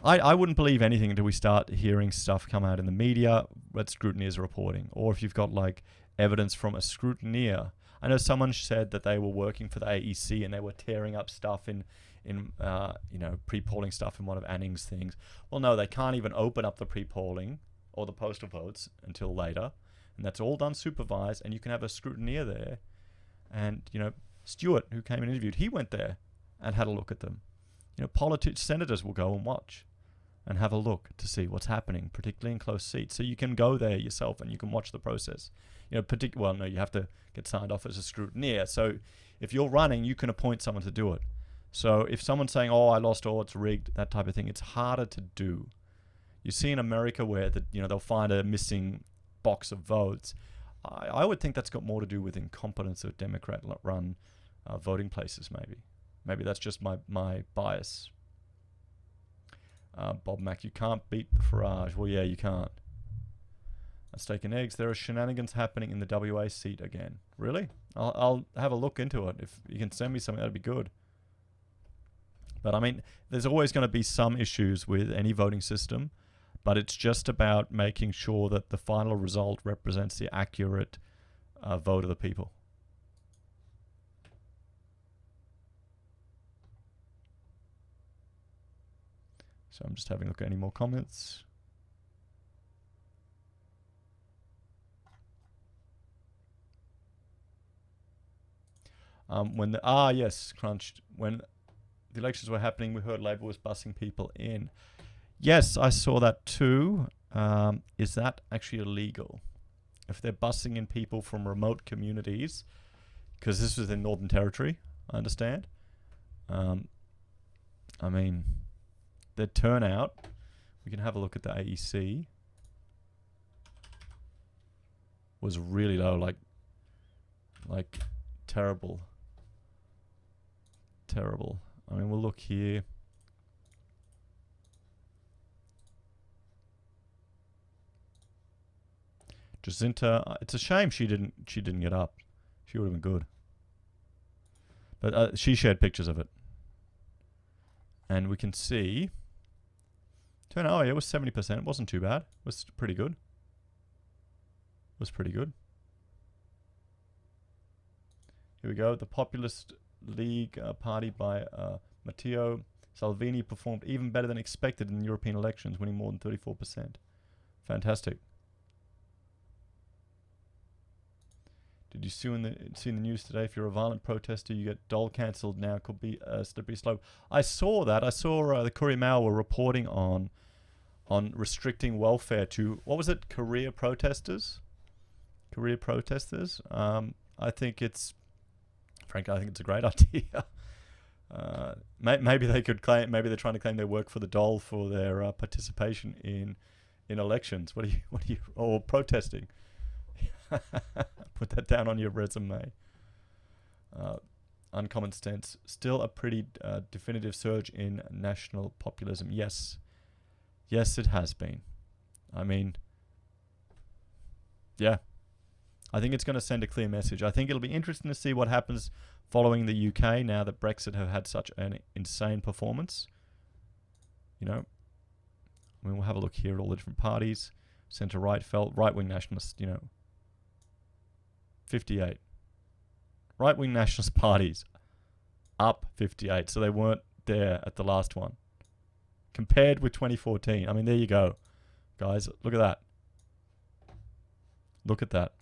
I wouldn't believe anything until we start hearing stuff come out in the media that scrutineers are reporting, or if you've got like evidence from a scrutineer. I know someone said that they were working for the AEC and they were tearing up stuff in you know, pre-polling stuff in one of Anning's things. Well, no, they can't even open up the pre-polling or the postal votes until later, and that's all done supervised, and you can have a scrutineer there. And, you know, Stewart, who came and interviewed, he went there and had a look at them. You know, senators will go and watch and have a look to see what's happening, particularly in close seats. So you can go there yourself and you can watch the process. You know, well, no, you have to get signed off as a scrutineer. So if you're running, you can appoint someone to do it. So if someone's saying, oh, I lost, oh, it's rigged, that type of thing, it's harder to do. You see in America where you know, they'll find a missing box of votes. I would think that's got more to do with incompetence of Democrat-run voting places, maybe. Maybe that's just my bias. Bob Mack, you can't beat the Farage. Well, yeah, you can't. Steak and eggs, there are shenanigans happening in the WA seat again. Really? I'll have a look into it. If you can send me something, that'd be good. But I mean, there's always going to be some issues with any voting system, but it's just about making sure that the final result represents the accurate vote of the people. So I'm just having a look at any more comments. Yes, Crunched. When the elections were happening, we heard Labour was bussing people in. Yes, I saw that too. Is that actually illegal? If they're bussing in people from remote communities, because this was in Northern Territory, I understand. I mean, the turnout, we can have a look at the AEC, was really low, like terrible. I mean, we'll look here. Jacinta, it's a shame she didn't get up. She would have been good. But she shared pictures of it, and we can see. Turnout, it was 70%. It wasn't too bad. It was pretty good. was pretty good. Here we go. The Populist League party by Matteo Salvini performed even better than expected in European elections, winning more than 34%. Fantastic. Did you see in the news today, if you're a violent protester, you get dole cancelled now? Could be a slippery slope. I saw that. I saw the Courier Mail were reporting on restricting welfare to, what was it, career protesters? Career protesters. I think it's, frankly, I think it's a great idea. Maybe they could claim, maybe they're trying to claim they work for the dole for their participation in elections. What do you, or protesting? Put that down on your resume. Uncommon Sense. Still a pretty definitive surge in national populism. Yes. Yes, it has been. I mean, yeah. I think it's going to send a clear message. I think it'll be interesting to see what happens following the UK now that Brexit have had such an insane performance. You know, I mean, we'll have a look here at all the different parties. Centre-right felt, right-wing nationalists, you know, 58. Right-wing nationalist parties up 58, so they weren't there at the last one. Compared with 2014. I mean, there you go, guys. Look at that. Look at that.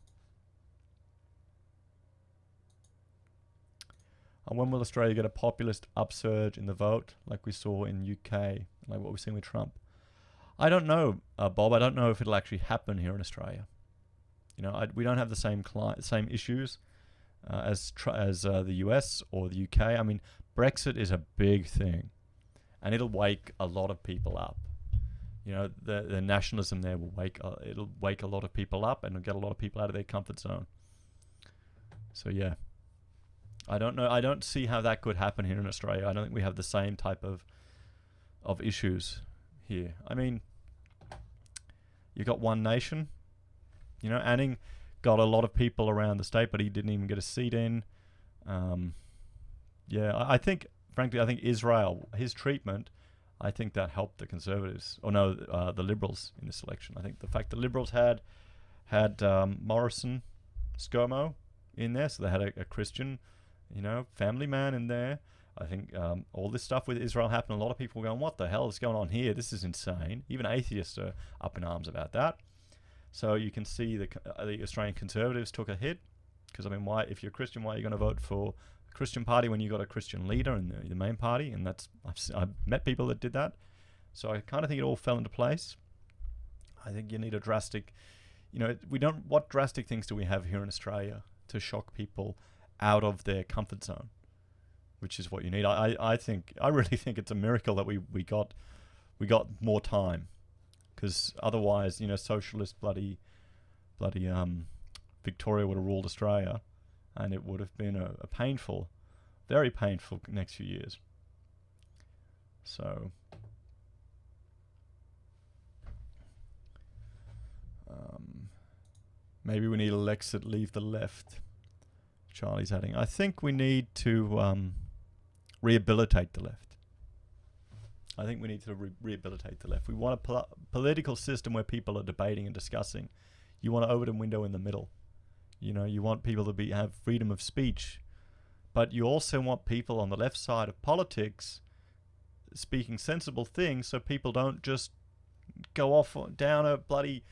And when will Australia get a populist upsurge in the vote like we saw in UK, like what we're seeing with Trump? I don't know, Bob. I don't know if it'll actually happen here in Australia. You know, we don't have the same issues as the US or the UK. I mean, Brexit is a big thing, and it'll wake a lot of people up. You know, the nationalism there will it'll wake a lot of people up and it'll get a lot of people out of their comfort zone. So yeah, I don't know. I don't see how that could happen here in Australia. I don't think we have the same type of issues here. I mean, you got one nation. You know, Anning got a lot of people around the state, but he didn't even get a seat in. Yeah, I think, frankly, I think Israel, his treatment, I think that helped the Conservatives, or no, the Liberals in this election. I think the fact the Liberals had Morrison, ScoMo in there, so they had a Christian, you know, family man in there. I think all this stuff with Israel happened. A lot of people were going, what the hell is going on here? This is insane. Even atheists are up in arms about that. So you can see the Australian Conservatives took a hit, because I mean, why, if you're Christian, why are you going to vote for a Christian party when you got a Christian leader in the main party? And that's, I've met people that did that. So I kind of think it all fell into place. I think you need a drastic, you know, what drastic things do we have here in Australia to shock people out of their comfort zone, which is what you need. I really think it's a miracle that we got more time. Because otherwise, you know, socialist bloody Victoria would have ruled Australia, and it would have been a painful, very painful next few years. So, maybe we need Alexit leave the left. Charlie's adding. I think we need to rehabilitate the left. I think we need to rehabilitate the left. We want a political system where people are debating and discussing. You want an Overton window in the middle. You know, you want people to have freedom of speech. But you also want people on the left side of politics speaking sensible things, so people don't just go off down a bloody,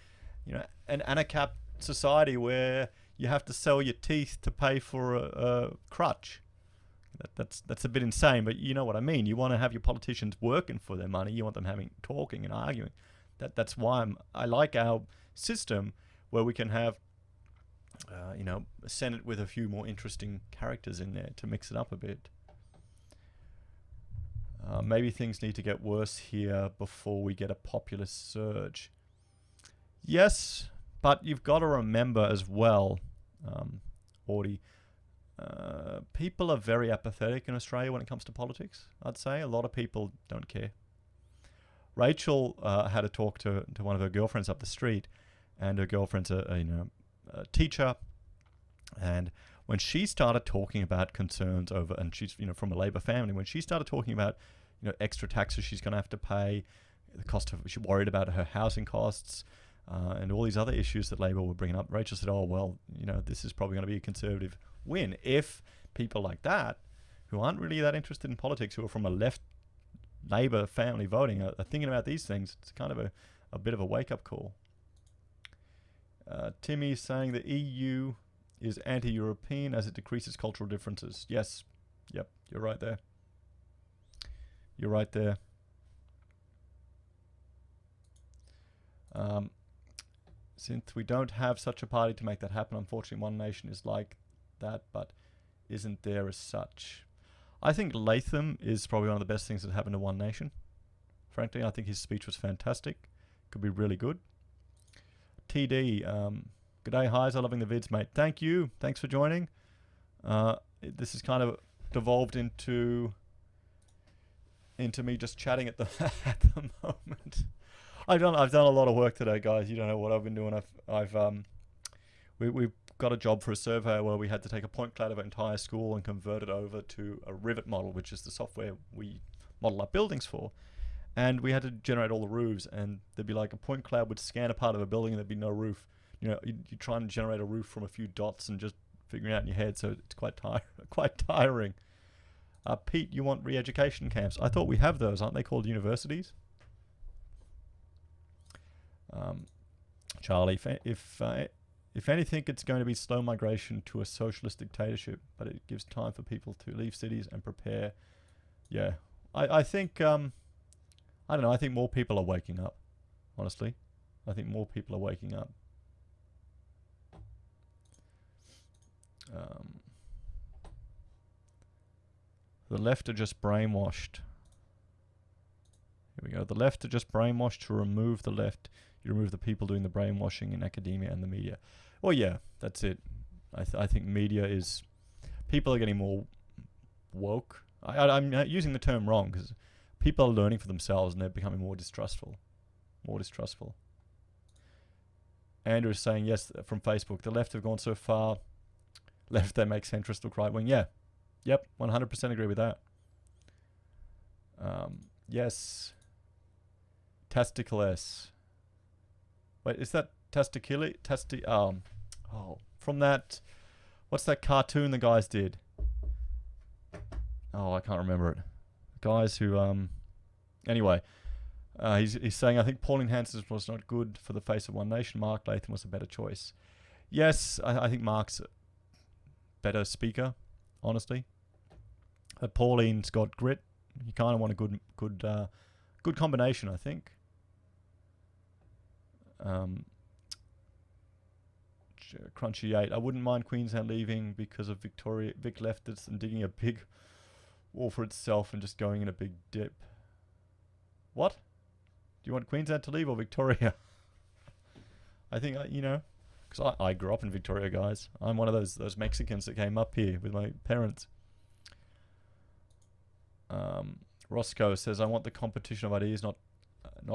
you know, an ANACAP society where you have to sell your teeth to pay for a crutch. That's a bit insane, but you know what I mean. You want to have your politicians working for their money. You want them talking and arguing. That's why I like our system where we can have, you know, a Senate with a few more interesting characters in there to mix it up a bit. Maybe things need to get worse here before we get a populist surge. Yes, but you've got to remember as well, Audie, people are very apathetic in Australia when it comes to politics. I'd say a lot of people don't care. Rachel had a talk to one of her girlfriends up the street, and her girlfriend's a teacher, and when she started talking about concerns over, and she's, you know, from a Labor family, when she started talking about, you know, extra taxes she's going to have to pay, the cost of, she's worried about her housing costs, and all these other issues that Labour were bringing up. Rachel said, oh, well, you know, this is probably going to be a Conservative win if people like that, who aren't really that interested in politics, who are from a left Labour family voting, are thinking about these things. It's kind of a bit of a wake-up call. Timmy's saying the EU is anti-European as it decreases cultural differences. Yes. Yep, you're right there. You're right there. Since we don't have such a party to make that happen, unfortunately One Nation is like that, but isn't there as such. I think Latham is probably one of the best things that happened to One Nation. Frankly, I think his speech was fantastic. Could be really good. TD, g'day, highs, I'm loving the vids, mate. Thank you. Thanks for joining. This is kind of devolved into me just chatting at the at the moment. I've done a lot of work today, guys. You don't know what I've been doing. We've got a job for a survey where we had to take a point cloud of an entire school and convert it over to a Rivet model, which is the software we model our buildings for. And we had to generate all the roofs, and there'd be like a point cloud would scan a part of a building and there'd be no roof. You know, you try and generate a roof from a few dots and just figuring it out in your head, so it's quite tiring. Pete, you want re-education camps? I thought we have those, aren't they called universities? Charlie, if anything, it's going to be slow migration to a socialist dictatorship, but it gives time for people to leave cities and prepare. Yeah, I think, I don't know, I think more people are waking up, honestly. I think more people are waking up. The left are just brainwashed. Here we go. The left are just brainwashed. To remove the left, you remove the people doing the brainwashing in academia and the media. Well, yeah, that's it. I think media is... People are getting more woke. I'm using the term wrong, because people are learning for themselves and they're becoming more distrustful. More distrustful. Andrew is saying, yes, from Facebook, the left have gone so far. Left, they make centrist look right wing. Yeah. Yep, 100% agree with that. Yes. Testicle S. Wait, is that testiculi? From that, what's that cartoon the guys did? Oh, I can't remember it. Guys who, anyway, he's saying, I think Pauline Hanson was not good for the face of One Nation. Mark Latham was a better choice. Yes, I think Mark's a better speaker, honestly. But Pauline's got grit. You kind of want a good combination, I think. Crunchy 8. I wouldn't mind Queensland leaving because of Vic leftists and digging a big wall for itself and just going in a big dip. What? Do you want Queensland to leave or Victoria? I think, you know, because I grew up in Victoria, guys. I'm one of those Mexicans that came up here with my parents. Roscoe says, I want the competition of ideas, not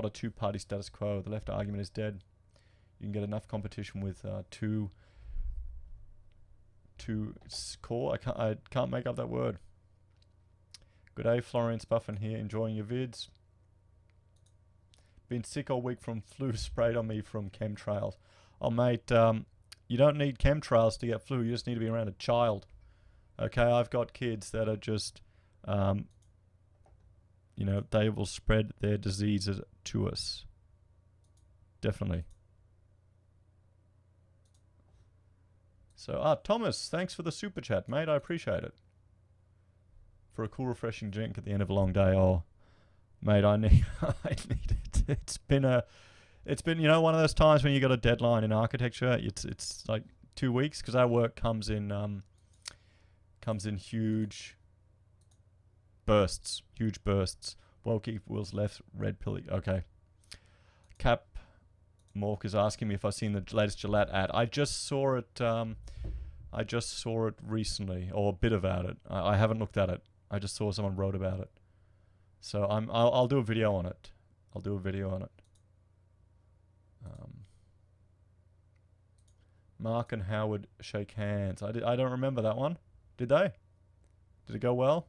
a two-party status quo. The left argument is dead. You can get enough competition with two core. I can't make up that word. Good day, Florence Buffin here, enjoying your vids. Been sick all week from flu sprayed on me from chemtrails. Oh, mate, you don't need chemtrails to get flu. You just need to be around a child. Okay, I've got kids that are just, you know, they will spread their diseases to us. Definitely. So, Thomas, thanks for the super chat, mate. I appreciate it. For a cool, refreshing drink at the end of a long day. Oh, mate, I need it. It's been, you know, one of those times when you got a deadline in architecture. It's like 2 weeks, because our work comes in huge bursts. Woke equals left, red pill. Okay. Cap Mork is asking me if I've seen the latest Gillette ad. I just saw it. I just saw it recently, or a bit about it. I haven't looked at it. I just saw someone wrote about it. So I'll do a video on it. Mark and Howard shake hands. I don't remember that one. Did they? Did it go well?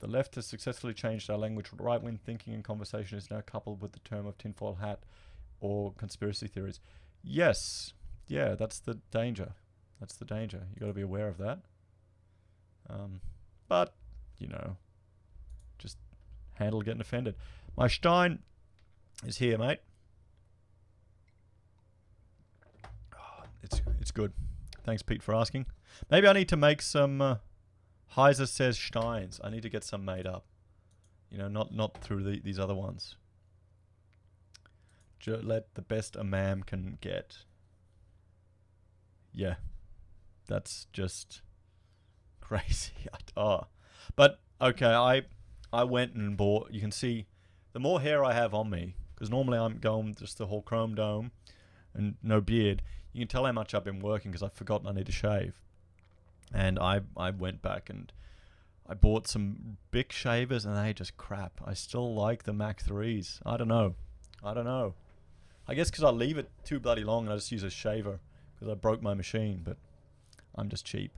The left has successfully changed our language. Right-wing thinking and conversation is now coupled with the term of tinfoil hat or conspiracy theories. Yes. Yeah, that's the danger. That's the danger. You got to be aware of that. But, you know, just handle getting offended. My Stein is here, mate. Oh, it's good. Thanks, Pete, for asking. Maybe I need to make some Heiser says Steins. I need to get some made up. You know, not through these other ones. Let the best a man can get. Yeah. That's just crazy. But okay, I went and bought. You can see the more hair I have on me, because normally I'm going just the whole chrome dome and no beard. You can tell how much I've been working because I've forgotten I need to shave. And I went back and I bought some Bic shavers and they just crap. I still like the Mac 3s. I don't know. I guess because I leave it too bloody long and I just use a shaver because I broke my machine, but I'm just cheap.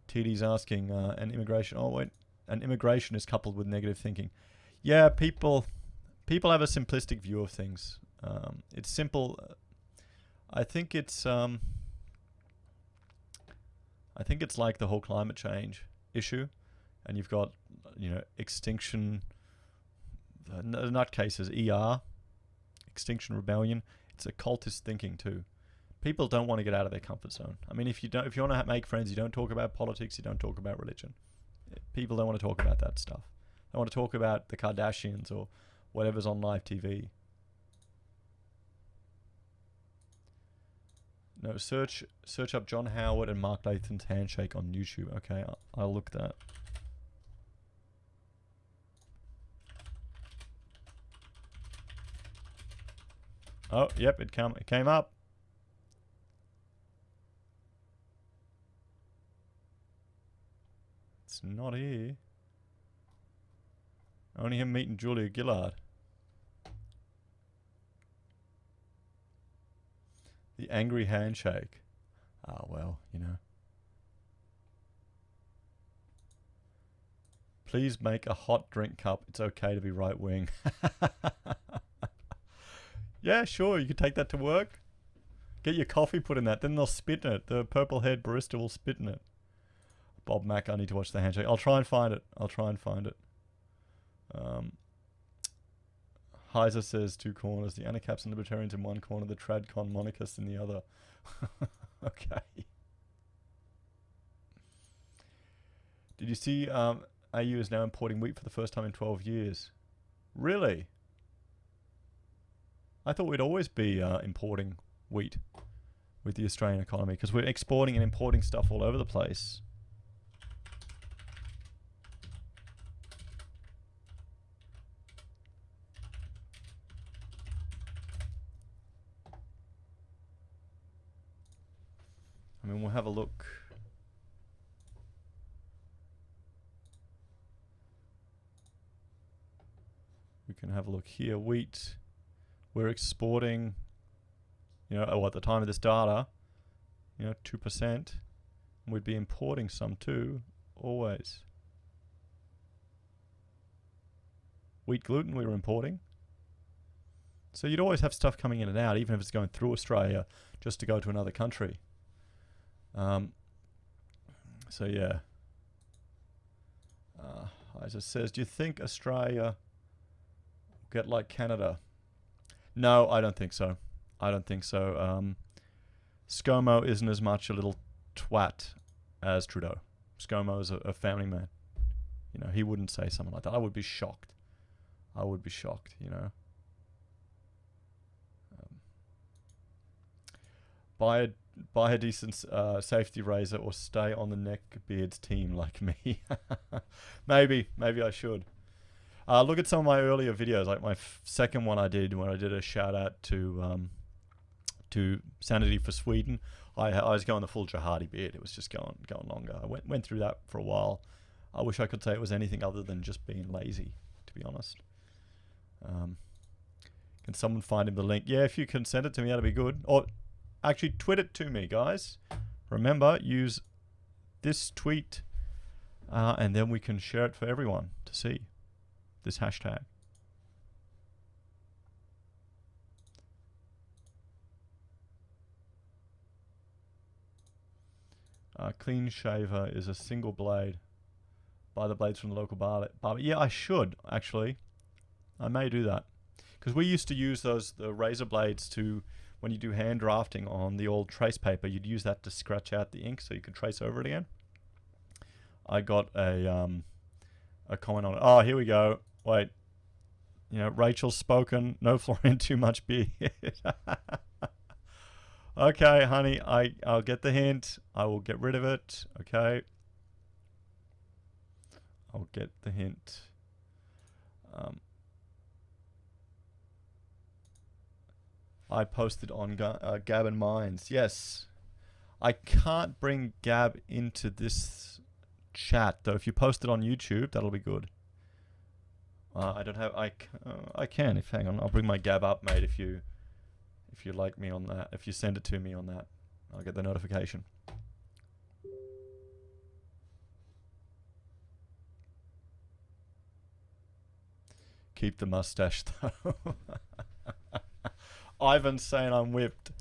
TD's asking, an immigration is coupled with negative thinking. Yeah, people have a simplistic view of things. It's simple. I think it's like the whole climate change issue, and you've got, you know, extinction, nutcases, Extinction Rebellion. It's occultist thinking too. People don't want to get out of their comfort zone. I mean, if you want to make friends, you don't talk about politics, you don't talk about religion. People don't want to talk about that stuff. They want to talk about the Kardashians or whatever's on live TV. No, search up John Howard and Mark Lathan's handshake on YouTube. Okay, I'll look that. Oh, yep, it came up. It's not here. Only him meeting Julia Gillard. The angry handshake. Ah, well, you know. Please make a hot drink cup. It's okay to be right wing. Yeah, sure. You could take that to work. Get your coffee put in that. Then they'll spit in it. The purple-haired barista will spit in it. Bob Mack, I need to watch the handshake. I'll try and find it. Heiser says 2 corners. The Anacaps and Libertarians in one corner. The Tradcon monarchists in the other. Okay. Did you see AU is now importing wheat for the first time in 12 years? Really? I thought we'd always be importing wheat with the Australian economy because we're exporting and importing stuff all over the place. I mean, we'll have a look. We can have a look here. Wheat. We're exporting, you know, at the time of this data, you know, 2%. And we'd be importing some too, always. Wheat gluten we were importing. So you'd always have stuff coming in and out, even if it's going through Australia, just to go to another country. So yeah. Isa says, do you think Australia will get like Canada? No, I don't think so. ScoMo isn't as much a little twat as Trudeau. ScoMo is a family man. You know, he wouldn't say something like that. I would be shocked. You know. Buy a decent safety razor or stay on the neckbeards team like me. Maybe I should. Look at some of my earlier videos, like my second one I did when I did a shout out to Sanity for Sweden. I was going the full jihadi beard. It was just going longer. I went through that for a while. I wish I could say it was anything other than just being lazy, to be honest. Can someone find him the link? Yeah, if you can send it to me, that'd be good. Or actually tweet it to me, guys. Remember, use this tweet And then we can share it for everyone to see this hashtag. Clean shaver is a single blade. Buy the blades from the local barber. Yeah, I should, actually. I may do that. Because we used to use the razor blades to, when you do hand drafting on the old trace paper, you'd use that to scratch out the ink so you could trace over it again. I got a comment on it. Oh, here we go. Wait. You know, Rachel's spoken. No fluorine, too much beer. Okay, honey, I'll get the hint. I will get rid of it. Okay. I'll get the hint. I posted on Gab and Minds. Yes. I can't bring Gab into this chat, though. If you post it on YouTube, that'll be good. I don't have... I can. Hang on. I'll bring my Gab up, mate, if you like me on that. If you send it to me on that, I'll get the notification. Keep the mustache, though. Ivan's saying I'm whipped.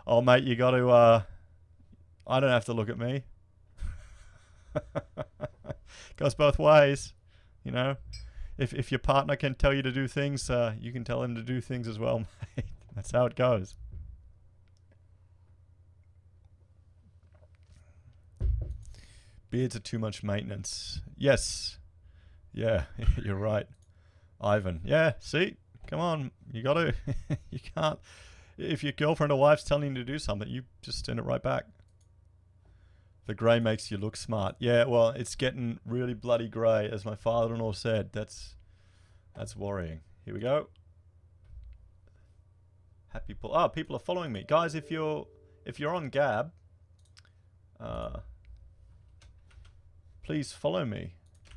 Oh, mate, you got to... I don't have to look at me. Goes both ways, you know. If your partner can tell you to do things, you can tell him to do things as well, mate. That's how it goes. Beards are too much maintenance. Yes. Yeah, you're right. Ivan. Yeah, see? Come on. You got to. You can't. If your girlfriend or wife's telling you to do something, you just send it right back. The grey makes you look smart. Yeah, well, it's getting really bloody grey, as my father-in-law said. That's worrying. Here we go. Happy people. Oh, people are following me, guys. If you're on Gab, please follow me.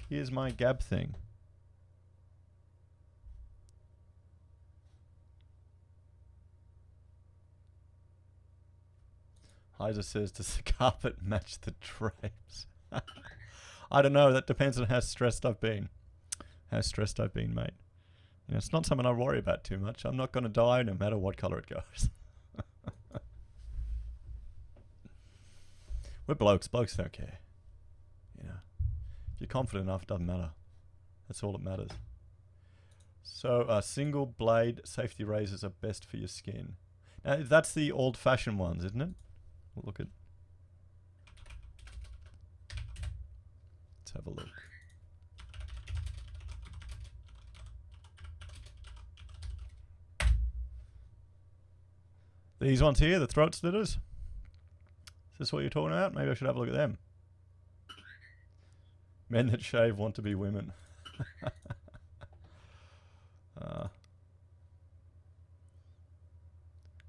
Here's my Gab thing. Heiser says, does the carpet match the drapes? I don't know. That depends on how stressed I've been. How stressed I've been, mate. You know, it's not something I worry about too much. I'm not going to die no matter what colour it goes. We're blokes. Blokes don't care. You know, if you're confident enough, it doesn't matter. That's all that matters. So, single blade safety razors are best for your skin. Now, that's the old-fashioned ones, isn't it? Look at. Let's have a look. These ones here, the throat slitters. Is this what you're talking about? Maybe I should have a look at them. Men that shave want to be women.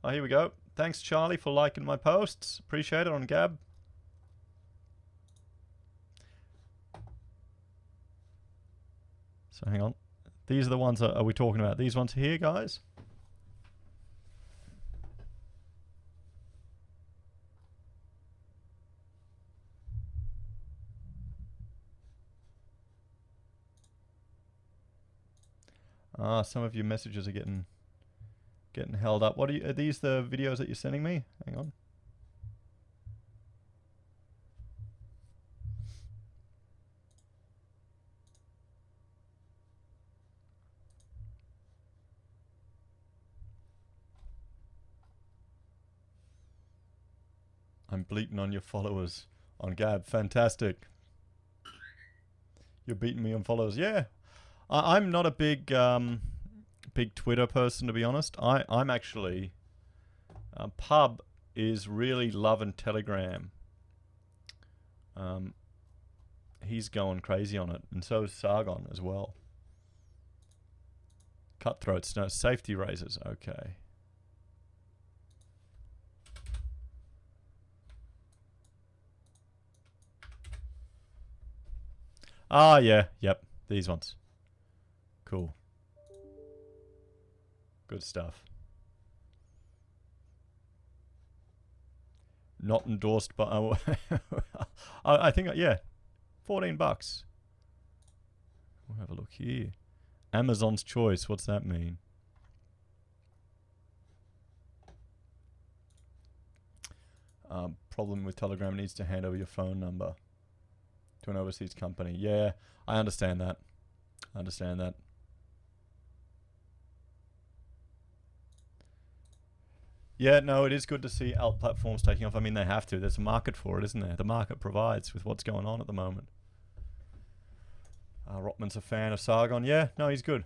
Oh, here we go. Thanks, Charlie, for liking my posts. Appreciate it on Gab. So hang on. These are the ones that are we talking about. These ones here, guys. Some of your messages are getting held up. What are these the videos that you're sending me? Hang on. I'm bleating on your followers on Gab. Fantastic. You're beating me on followers. Yeah. I'm not a big big Twitter person, to be honest. I'm actually... Pub is really loving Telegram. He's going crazy on it. And so is Sargon as well. Cutthroats. No, safety razors. Okay. Ah, yeah. Yep. These ones. Cool. Good stuff. Not endorsed by. I think, yeah, $14. We'll have a look here. Amazon's Choice. What's that mean? Problem with Telegram, needs to hand over your phone number to an overseas company. Yeah, I understand that. I understand that. Yeah, no, it is good to see alt platforms taking off. I mean, they have to. There's a market for it, isn't there? The market provides with what's going on at the moment. Rotman's a fan of Sargon. Yeah, no, he's good.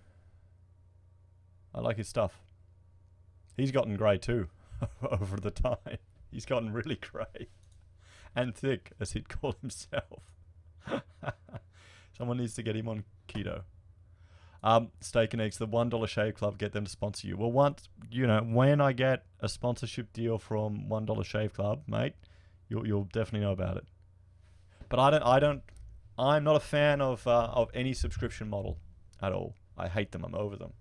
I like his stuff. He's gotten grey too over the time. He's gotten really grey and thick, as he'd call himself. Someone needs to get him on keto. Steak and Eggs, the $1 Shave Club, get them to sponsor you. Well, once, when I get a sponsorship deal from $1 Shave Club, mate, you'll definitely know about it. But I'm not a fan of any subscription model at all. I hate them. I'm over them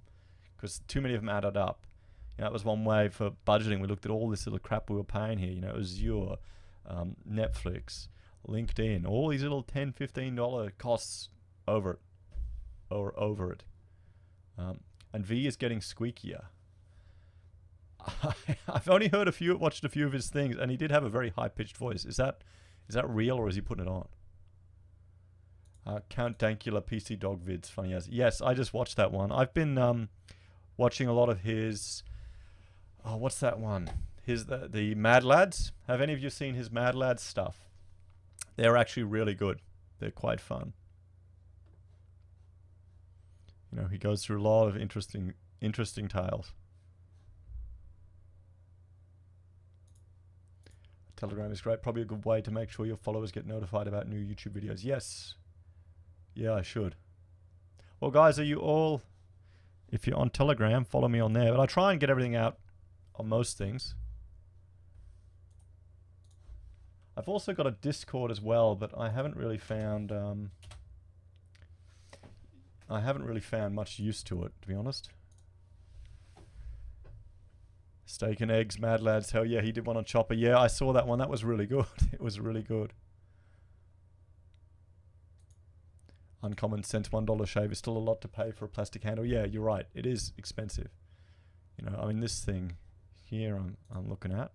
because too many of them added up. That was one way for budgeting. We looked at all this little crap we were paying here. Azure, Netflix, LinkedIn, all these little $10, $15 costs over it. And V is getting squeakier. I've only watched a few of his things, and he did have a very high-pitched voice. Is that real, or is he putting it on? Count Dankula PC Dog vids, funny as. Yes, I just watched that one. I've been watching a lot of his. Oh, what's that one? The Mad Lads. Have any of you seen his Mad Lads stuff? They're actually really good. They're quite fun. He goes through a lot of interesting tales. Telegram is great. Probably a good way to make sure your followers get notified about new YouTube videos. Yes. Yeah, I should. Well, guys, are you all... If you're on Telegram, follow me on there. But I try and get everything out on most things. I've also got a Discord as well, but I haven't really found... much use to it, to be honest. Steak and Eggs, Mad Lads. Hell yeah, he did one on Chopper. Yeah, I saw that one. That was really good. It was really good. Uncommon Sense $1 shave is still a lot to pay for a plastic handle. Yeah, you're right. It is expensive. I mean, this thing here I'm looking at.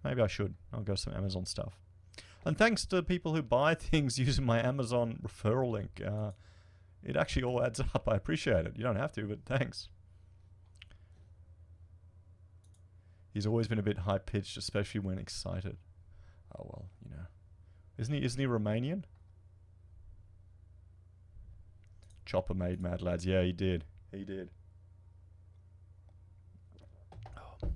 Maybe I should. I'll go some Amazon stuff. And thanks to people who buy things using my Amazon referral link. It actually all adds up. I appreciate it. You don't have to, but thanks. He's always been a bit high-pitched, especially when excited. Oh, well, Isn't he Romanian? Chopper made Mad Lads. Yeah, he did. He did. Oh.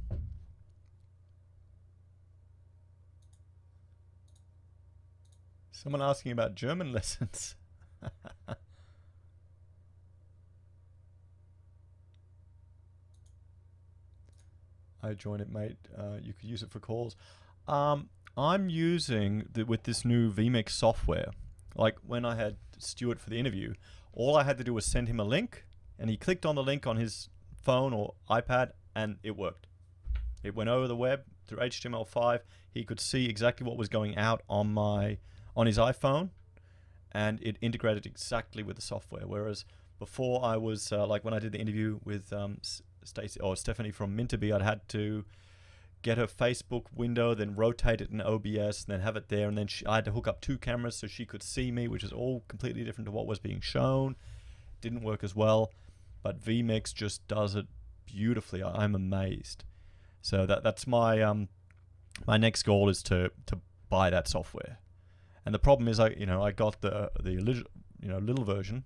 Someone asking about German lessons. I join it, mate. You could use it for calls. I'm using with this new vMix software. Like when I had Stuart for the interview, all I had to do was send him a link, and he clicked on the link on his phone or iPad, and it worked. It went over the web through HTML5. He could see exactly what was going out on his iPhone, and it integrated exactly with the software. Whereas before, I was like when I did the interview with Stephanie from Minterby, I'd had to get her Facebook window, then rotate it in OBS, and then have it there, and then I had to hook up 2 cameras so she could see me, which is all completely different to what was being shown. Didn't work as well, but vMix just does it beautifully. I'm amazed. So that's my my next goal is to buy that software. And the problem is, I got the little version,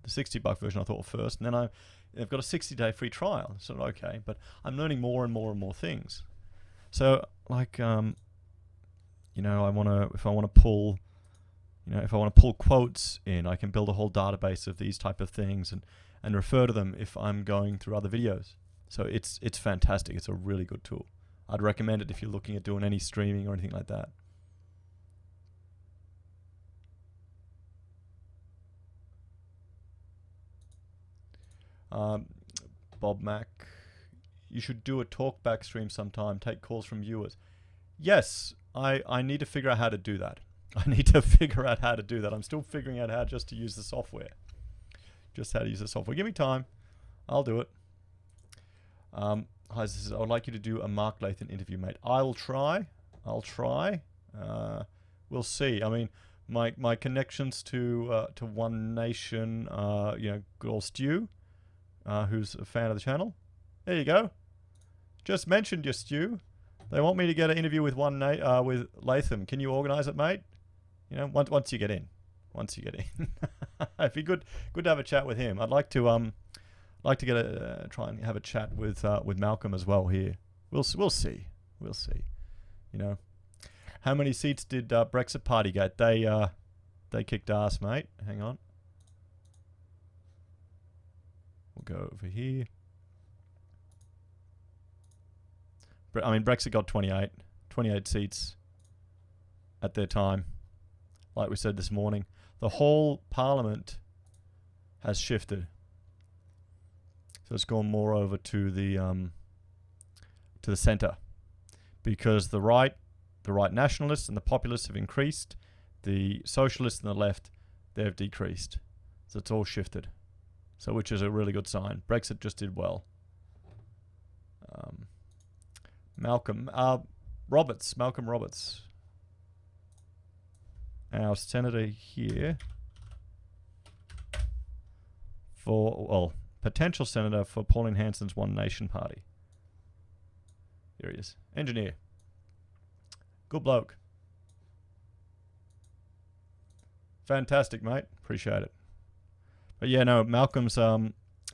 the $60 version I thought first, and then I've got a 60-day free trial. So okay, but I'm learning more and more and more things. So like if I want to pull quotes in, I can build a whole database of these type of things and refer to them if I'm going through other videos. So it's fantastic. It's a really good tool. I'd recommend it if you're looking at doing any streaming or anything like that. Bob Mack, You should do a talkback stream sometime. Take calls from viewers. Yes, I need to figure out how to do that. I need to figure out how to do that. I'm still figuring out how just to use the software. Just how to use the software. Give me time. I'll do it. Hi, this is, I would like you to do a Mark Lathan interview, mate. I'll try. We'll see. I mean, my connections to One Nation, you know, good old Stu, who's a fan of the channel. There you go. Just mentioned you, Stu. They want me to get an interview with with Latham. Can you organise it, mate? You know, once you get in. Once you get in. It'd be good to have a chat with him. I'd like to get try and have a chat with Malcolm as well here. We'll see. You know, how many seats did Brexit Party get? They kicked ass, mate. Hang on. We'll go over here. I mean, Brexit got 28 seats at their time. Like we said this morning, the whole parliament has shifted. So it's gone more over to the centre, because the right nationalists and the populists have increased, the socialists and the left, they've decreased. So it's all shifted. So which is a really good sign. Brexit just did well. Malcolm Roberts, our senator here potential senator for Pauline Hanson's One Nation Party. Here he is. Engineer. Good bloke. Fantastic, mate. Appreciate it. But yeah, no, Malcolm's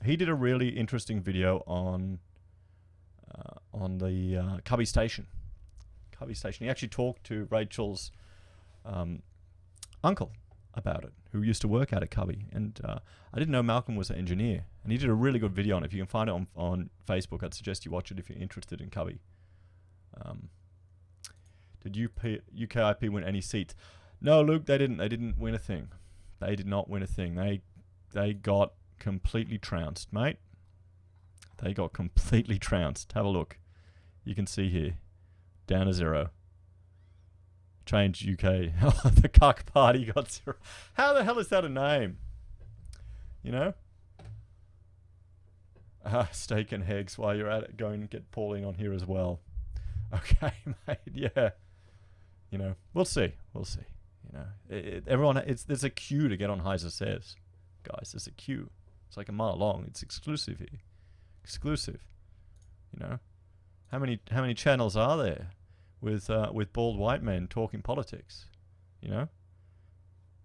he did a really interesting video on the Cubby Station. He actually talked to Rachel's uncle about it, who used to work out at Cubby, and I didn't know Malcolm was an engineer, and he did a really good video on it. If you can find it on Facebook, I'd suggest you watch it if you're interested in Cubby. Did UKIP win any seats? No, Luke, they didn't. They didn't win a thing. They did not win a thing. They got completely trounced, mate. They got completely trounced. Have a look. You can see here, down to 0. Change UK. The Cuck Party got 0. How the hell is that a name? You know? Steak and eggs while you're at it. Go and get Pauline on here as well. Okay, mate. Yeah. You know, we'll see. You know, there's a queue to get on Heiser Says. Guys, there's a queue. It's like a mile long. It's exclusive here. Exclusive. You know? How many channels are there with bald white men talking politics? You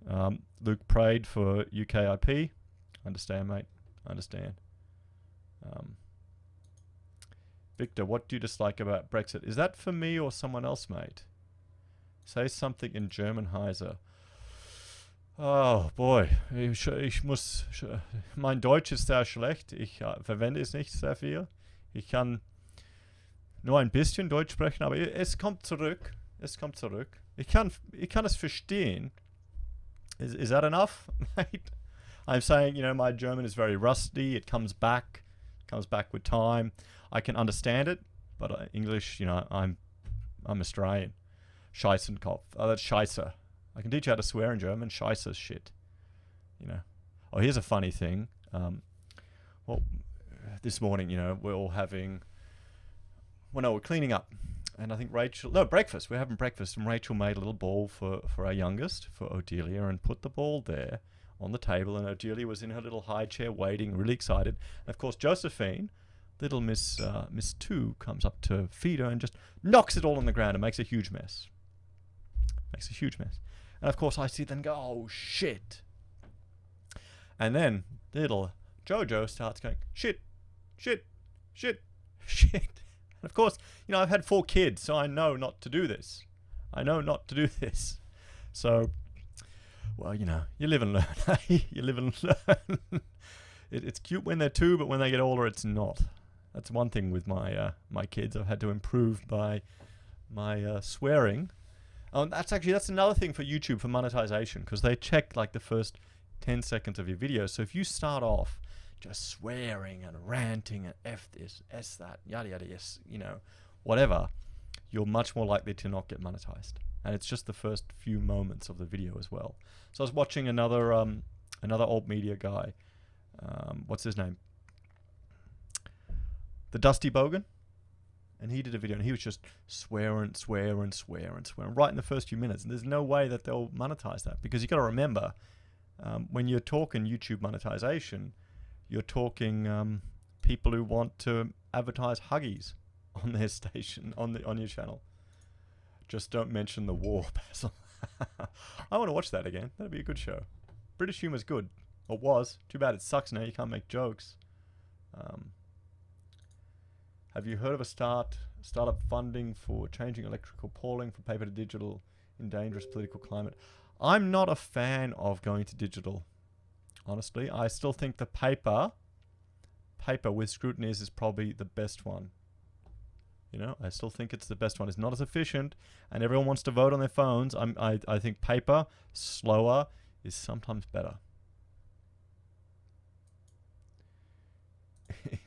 know? Luke prayed for UKIP. Understand, mate. Understand. Victor, what do you dislike about Brexit? Is that for me or someone else, mate? Say something in German, Heiser. Oh boy, mein Deutsch ist sehr schlecht. Ich verwende es nicht sehr viel. Ich kann nur ein bisschen Deutsch sprechen, aber es kommt zurück. Ich kann es verstehen. Is that enough, mate? I'm saying, you know, my German is very rusty. It comes back with time. I can understand it, but English, you know, I'm Australian. Scheissenkopf. Oh, that's Scheisse. I can teach you how to swear in German. Scheisse is shit. You know. Oh, here's a funny thing. Well, this morning, you know, we're all having... Well, no, we're cleaning up. And I think Rachel... No, breakfast. We're having breakfast. And Rachel made a little ball for our youngest, for Odelia, and put the ball there on the table. And Odelia was in her little high chair waiting, really excited. And, of course, Josephine, little Miss 2, comes up to feed her and just knocks it all on the ground and makes a huge mess. And of course I see them go, oh shit. And then little Jojo starts going, shit. And of course, you know, I've had 4 kids, so I know not to do this. So, well, you know, you live and learn. It's cute when they're 2, but when they get older, it's not. That's one thing with my kids. I've had to improve my swearing. That's another thing for YouTube for monetization, because they check like the first 10 seconds of your video. So if you start off just swearing and ranting and F this, S that, yada yada, yes, you know, whatever, you're much more likely to not get monetized. And it's just the first few moments of the video as well. So I was watching another alt media guy. What's his name? The Dusty Bogan. And he did a video and he was just swearing right in the first few minutes. And there's no way that they'll monetize that, because you got to remember, when you're talking YouTube monetization, you're talking people who want to advertise Huggies on their station, on your channel. Just don't mention the war, Basil. I want to watch that again. That'd be a good show. British humor's good. Or was. Too bad it sucks now. You can't make jokes. Have you heard of a startup funding for changing electrical polling from paper to digital in dangerous political climate? I'm not a fan of going to digital. Honestly, I still think the paper with scrutineers is probably the best one. You know, I still think it's the best one. It's not as efficient, and everyone wants to vote on their phones. I think paper, slower, is sometimes better.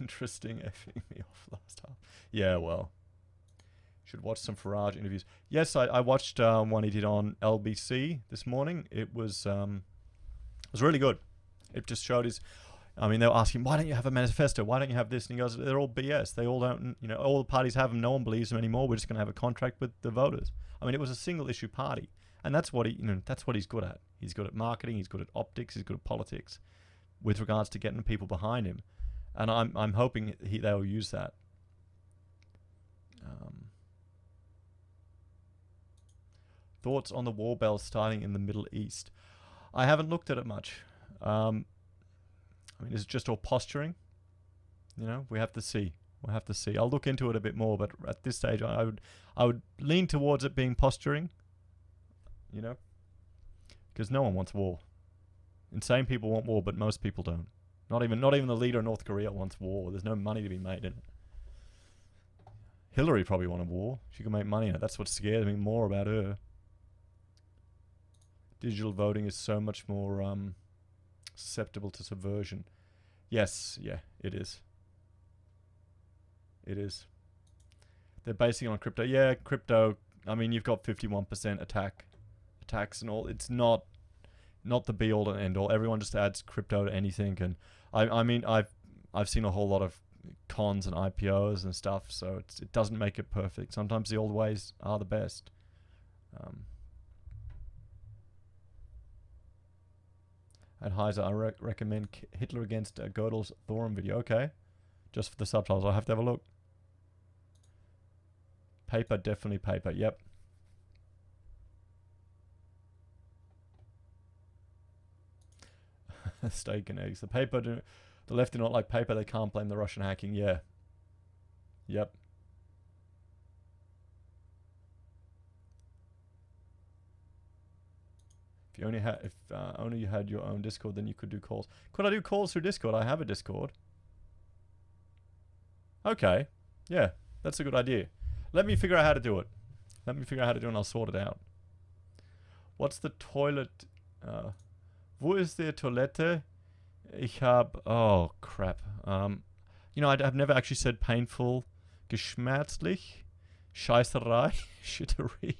Interesting effing me off last half. Yeah, well, should watch some Farage interviews. Yes, I watched one he did on LBC this morning. It was really good. It just showed his. I mean, they were asking, why don't you have a manifesto? Why don't you have this? And he goes, they're all BS. They all don't, you know, all the parties have them. No one believes them anymore. We're just going to have a contract with the voters. I mean, it was a single issue party. And that's what that's what he's good at. He's good at marketing. He's good at optics. He's good at politics with regards to getting people behind him. And I'm hoping they'll use that. Thoughts on the war bells starting in the Middle East? I haven't looked at it much. I mean, is it just all posturing? You know, we have to see. We'll have to see. I'll look into it a bit more, but at this stage, I would lean towards it being posturing. You know, because no one wants war. Insane people want war, but most people don't. Not even the leader of North Korea wants war. There's no money to be made in it. Hillary probably wanted war. She could make money in it. That's what scares me more about her. Digital voting is so much more susceptible to subversion. Yes, yeah, it is. It is. They're basing it on crypto. Yeah, crypto. I mean, you've got 51% attacks and all. It's not the be all and end all. Everyone just adds crypto to anything, and I mean, I've seen a whole lot of cons and IPOs and stuff, so it doesn't make it perfect. Sometimes the old ways are the best. At Heiser, I recommend Hitler Against Gödel's Thorum video. Okay, just for the subtitles. I'll have to have a look. Paper, definitely paper. Yep. Steak and eggs. The left do not like paper. They can't blame the Russian hacking. Yeah. Yep. If only you had your own Discord, then you could do calls. Could I do calls through Discord? I have a Discord. Okay. Yeah, that's a good idea. Let me figure out how to do it. And I'll sort it out. What's the toilet? Wo ist die Toilette? Ich hab... Oh, crap. You know, I've never actually said painful. Geschmerzlich. Scheißerei. Shittery.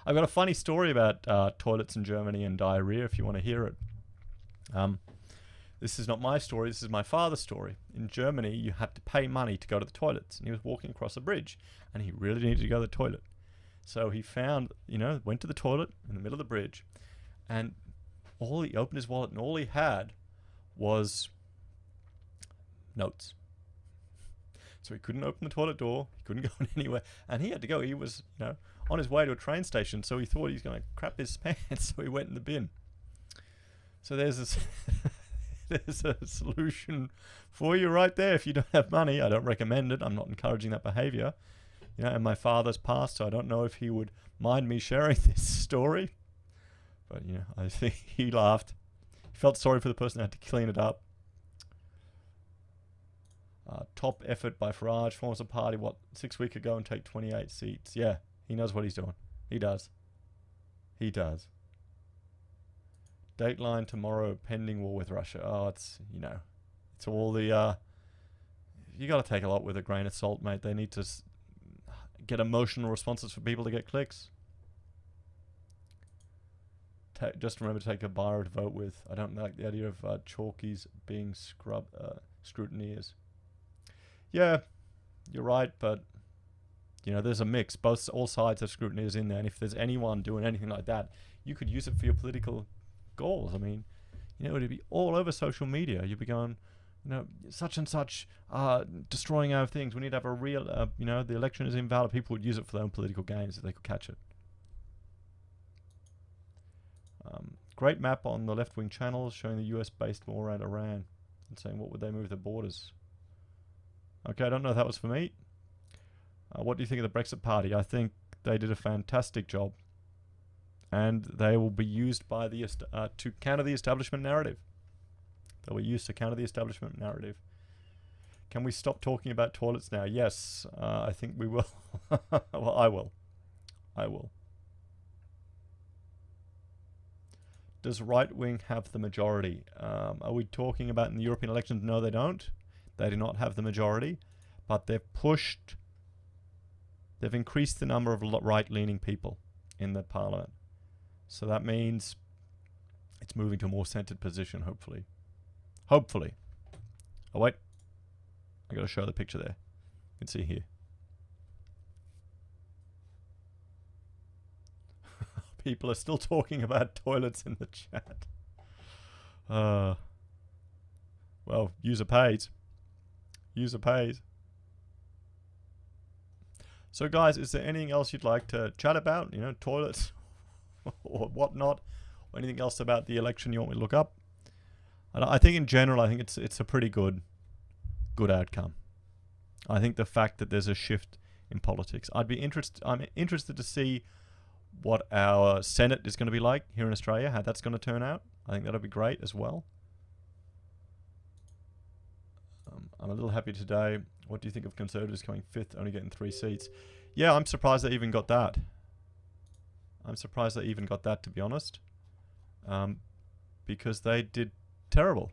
I've got a funny story about toilets in Germany and diarrhea, if you want to hear it. This is not my story, this is my father's story. In Germany, you had to pay money to go to the toilets. And he was walking across a bridge, and he really needed to go to the toilet. So he found, went to the toilet in the middle of the bridge, and he opened his wallet, and all he had was notes. So he couldn't open the toilet door, he couldn't go anywhere, and he had to go. He was, on his way to a train station, so he thought he was going to crap his pants, so he went in the bin. So there's a solution for you right there if you don't have money. I don't recommend it. I'm not encouraging that behavior. And my father's passed, so I don't know if he would mind me sharing this story. But, I think he laughed. He felt sorry for the person who had to clean it up. Top effort by Farage, forms a party, 6 weeks ago and take 28 seats. Yeah, he knows what he's doing. He does. Dateline tomorrow, pending war with Russia. Oh, it's to all the... you got to take a lot with a grain of salt, mate. They need to get emotional responses for people to get clicks. Just remember to take a buyer to vote with. I don't like the idea of chalkies being scrutineers. Yeah, you're right, but you know, there's a mix. All sides have scrutineers in there, and if there's anyone doing anything like that, you could use it for your political goals. I mean, you know, it'd be all over social media. You'd be going, you know, such and such destroying our things. We need to have a real, you know, the election is invalid. People would use it for their own political gains if they could catch it. Great map on the left-wing channels showing the US-based war around Iran and saying what would they move the borders. Okay, I don't know if that was for me. What do you think of the Brexit Party? I think they did a fantastic job, and they will be used by the to counter the establishment narrative. They'll be used to counter the establishment narrative. Can we stop talking about toilets now? Yes, I think we will. Well, I will. I will. Does right wing have the majority? Are we talking about in the European elections? No, they don't. They do not have the majority, but they've increased the number of right-leaning people in the parliament. So that means it's moving to a more centered position, hopefully. Hopefully. Oh, wait. I got to show the picture there. You can see here. People are still talking about toilets in the chat. Well, user pays. User pays. So guys, is there anything else you'd like to chat about? You know, toilets or whatnot, or anything else about the election you want me to look up? I think in general, I think it's a pretty good outcome. I think the fact that there's a shift in politics. I'm interested to see what our Senate is going to be like here in Australia, how that's going to turn out. I think that'll be great as well. I'm a little happy today. What do you think of Conservatives coming 5th, only getting 3 seats? Yeah, I'm surprised they even got that. To be honest. Because they did terrible.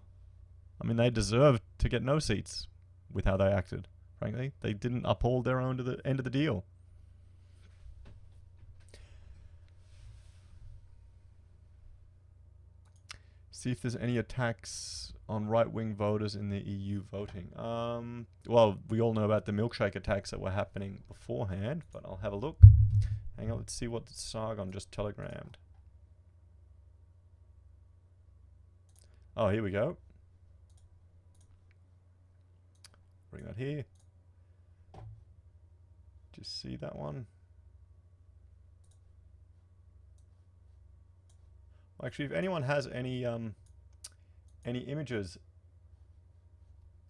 I mean, they deserved to get no seats with how they acted, frankly. They didn't uphold their own to the end of the deal. See if there's any attacks on right-wing voters in the EU voting. Well, we all know about the milkshake attacks that were happening beforehand, but I'll have a look. Hang on, let's see what Sargon just telegrammed. Oh, here we go. Bring that here. Just see that one. Actually, if anyone has any images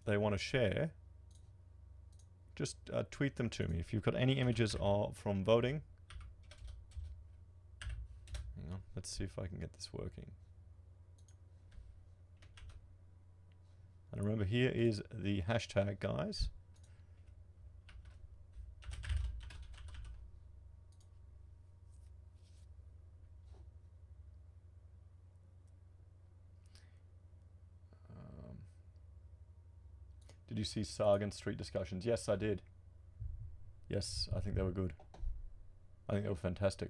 they want to share, just tweet them to me. If you've got any images from voting. Hang on, let's see if I can get this working. And remember, here is the hashtag, guys. Did you see Sargon Street discussions? Yes, I did. Yes, I think they were good. I think they were fantastic.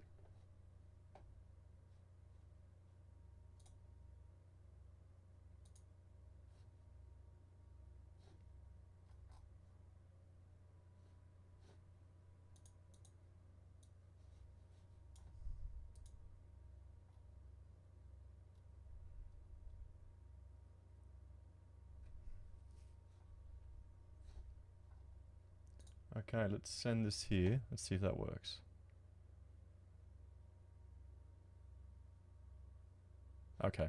Okay, let's send this here. Let's see if that works. Okay.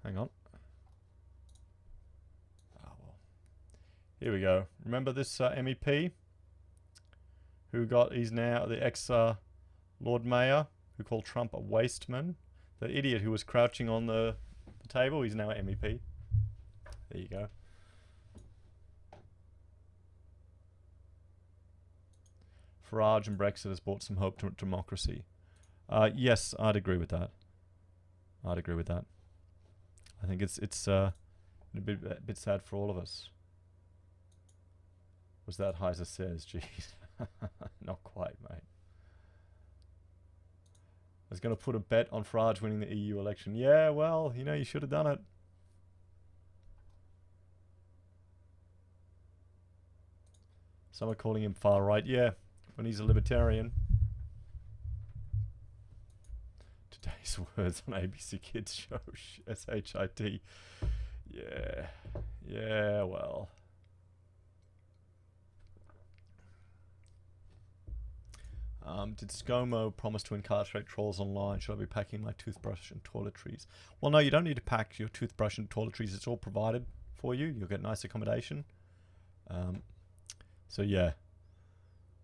Hang on. Oh, well. Here we go. Remember this MEP he's now the ex-Lord Mayor who called Trump a wasteman? The idiot who was crouching on the table, he's now an MEP. There you go. Farage and Brexit has brought some hope to democracy. Yes, I'd agree with that. I think it's a bit sad for all of us. Was that Heiser says? Jeez. Not quite, mate. I was going to put a bet on Farage winning the EU election. Yeah, well, you know, you should have done it. Some are calling him far right. Yeah, when he's a libertarian. Today's words on ABC Kids show. S-H-I-T. Yeah. Yeah, well. Did ScoMo promise to incarcerate trolls online? Should I be packing my toothbrush and toiletries? Well, no, you don't need to pack your toothbrush and toiletries. It's all provided for you. You'll get nice accommodation. So yeah,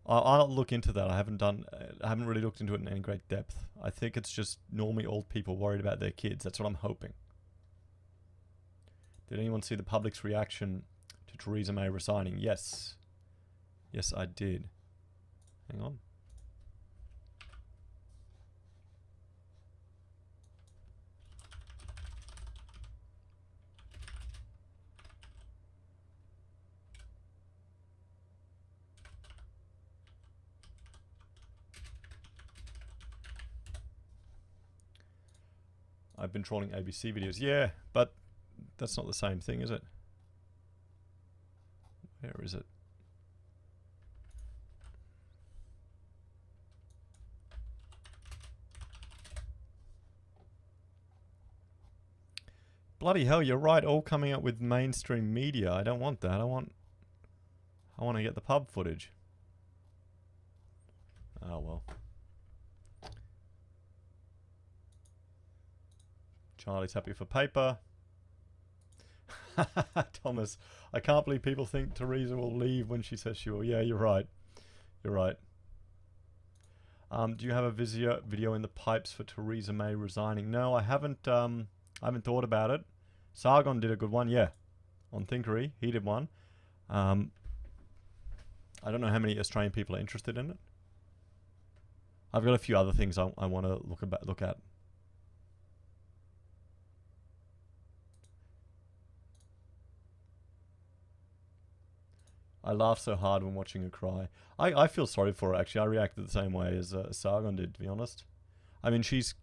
I'll look into that. I haven't really looked into it in any great depth. I think it's just normally old people worried about their kids. That's what I'm hoping. Did anyone see the public's reaction to Theresa May resigning? Yes. Yes, I did. Hang on. I've been trolling ABC videos. Yeah, but that's not the same thing, is it? Where is it? Bloody hell, you're right. All coming up with mainstream media. I don't want that. I want to get the pub footage. Oh well. Charlie's happy for paper. Thomas, I can't believe people think Theresa will leave when she says she will. Yeah, you're right. You're right. Do you have a video in the pipes for Theresa May resigning? No, I haven't. I haven't thought about it. Sargon did a good one, yeah, on Thinkery. He did one. I don't know how many Australian people are interested in it. I've got a few other things I want to look at. I laughed so hard when watching her cry. I feel sorry for her, actually. I reacted the same way as Sargon did, to be honest. I mean, she's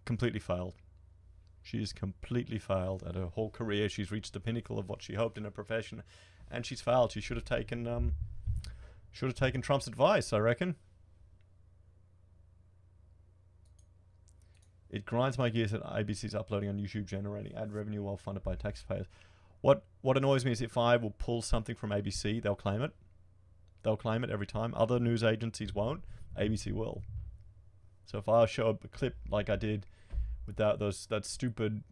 completely failed. She's completely failed at her whole career. She's reached the pinnacle of what she hoped in her profession, and she's failed. She should have taken Trump's advice, I reckon. It grinds my gears that ABC's uploading on YouTube, generating ad revenue while funded by taxpayers. What annoys me is if I will pull something from ABC, they'll claim it. They'll claim it every time. Other news agencies won't. ABC will. So if I show a clip like I did with that stupid,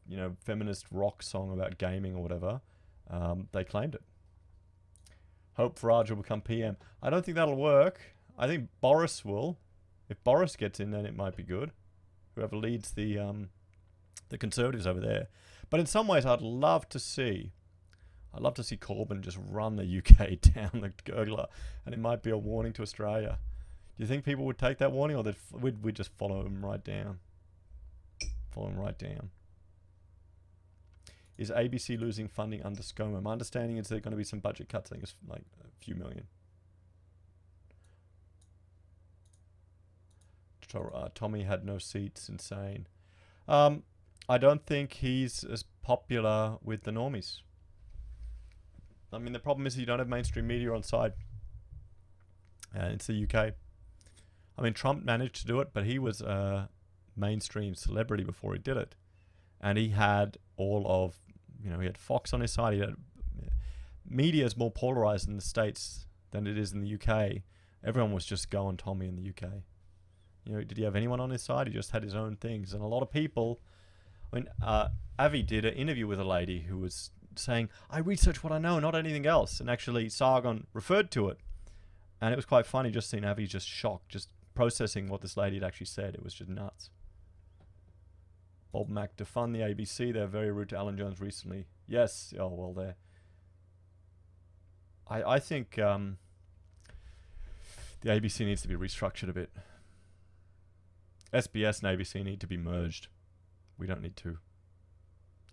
you know, feminist rock song about gaming or whatever, they claimed it. Hope Farage will become PM. I don't think that'll work. I think Boris will. If Boris gets in, then it might be good. Whoever leads the Conservatives over there. But in some ways, I'd love to see Corbyn just run the UK down the gurgler, and it might be a warning to Australia. Do you think people would take that warning, or would we just follow him right down? Follow him right down. Is ABC losing funding under ScoMo? My understanding is there going to be some budget cuts. I think it's like a few million. Tommy had no seats. Insane. I don't think he's as popular with the normies. I mean, the problem is you don't have mainstream media on side. It's the UK. I mean, Trump managed to do it, but he was a mainstream celebrity before he did it. And he had all of, you know, he had Fox on his side. He had, media is more polarized in the States than it is in the UK. Everyone was just going Tommy in the UK. You know, did he have anyone on his side? He just had his own things. And a lot of people, I mean, Avi did an interview with a lady who was saying, I research what I know, not anything else. And actually, Sargon referred to it. And it was quite funny just seeing Avi just shocked, just processing what this lady had actually said. It was just nuts. Bob Mack, defund the ABC. They're very rude to Alan Jones recently. Yes. Oh, well, they're... I think the ABC needs to be restructured a bit. SBS and ABC need to be merged. We don't need to.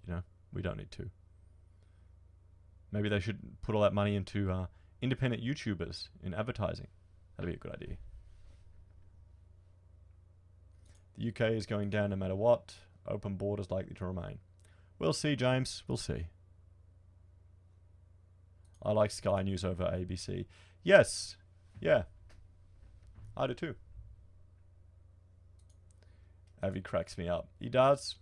You know, we don't need to. Maybe they should put all that money into independent YouTubers in advertising. That'd be a good idea. The UK is going down no matter what. Open borders likely to remain. We'll see, James. We'll see. I like Sky News over ABC. Yes. Yeah. I do too. Avi cracks me up. He does.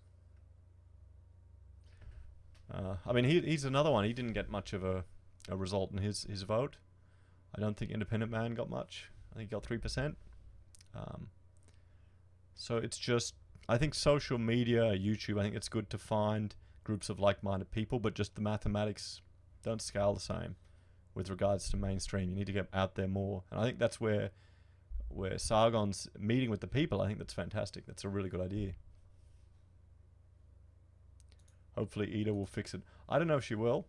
I mean, he's another one. He didn't get much of a result in his vote. I don't think Independent Man got much. I think he got 3%. So it's just, I think social media, YouTube, I think it's good to find groups of like-minded people, but just the mathematics don't scale the same with regards to mainstream. You need to get out there more. And I think that's where Sargon's meeting with the people, I think that's fantastic. That's a really good idea. Hopefully Ida will fix it. I don't know if she will.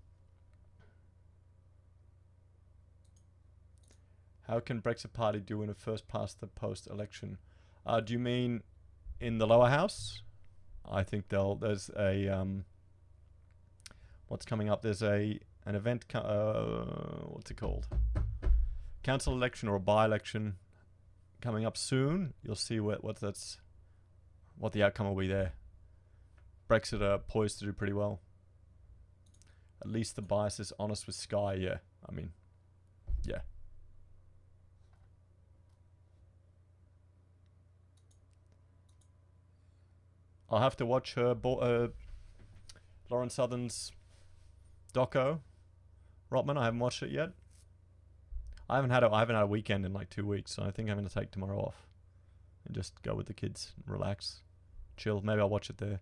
How can Brexit Party do in a first past the post election? Do you mean in the lower house? I think there's a what's coming up? There's an event. What's it called? Council election or a by-election coming up soon. You'll see what the outcome will be there. Brexit are poised to do pretty well. At least the bias is honest with Sky. Yeah, I mean, yeah. I'll have to watch Lauren Southern's doco. Rotman, I haven't watched it yet. I haven't had a weekend in like 2 weeks, so I think I'm going to take tomorrow off and just go with the kids, relax, chill. Maybe I'll watch it there.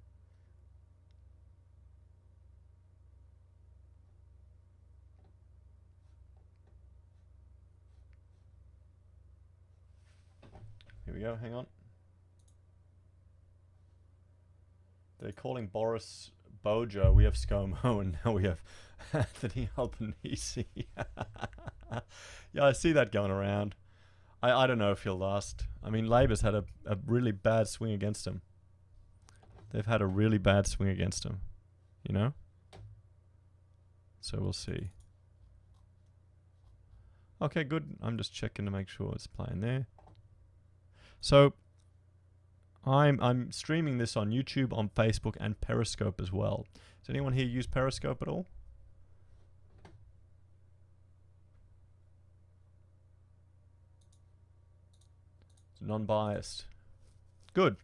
Here we go, hang on. They're calling Boris Bojo. We have ScoMo, and now we have Anthony Albanese. Yeah, I see that going around. I don't know if he'll last. I mean, Labour's had a really bad swing against him. They've had a really bad swing against him, you know? So we'll see. Okay, good. I'm just checking to make sure it's playing there. So I'm streaming this on YouTube, on Facebook, and Periscope as well. Does anyone here use Periscope at all? It's non-biased. Good.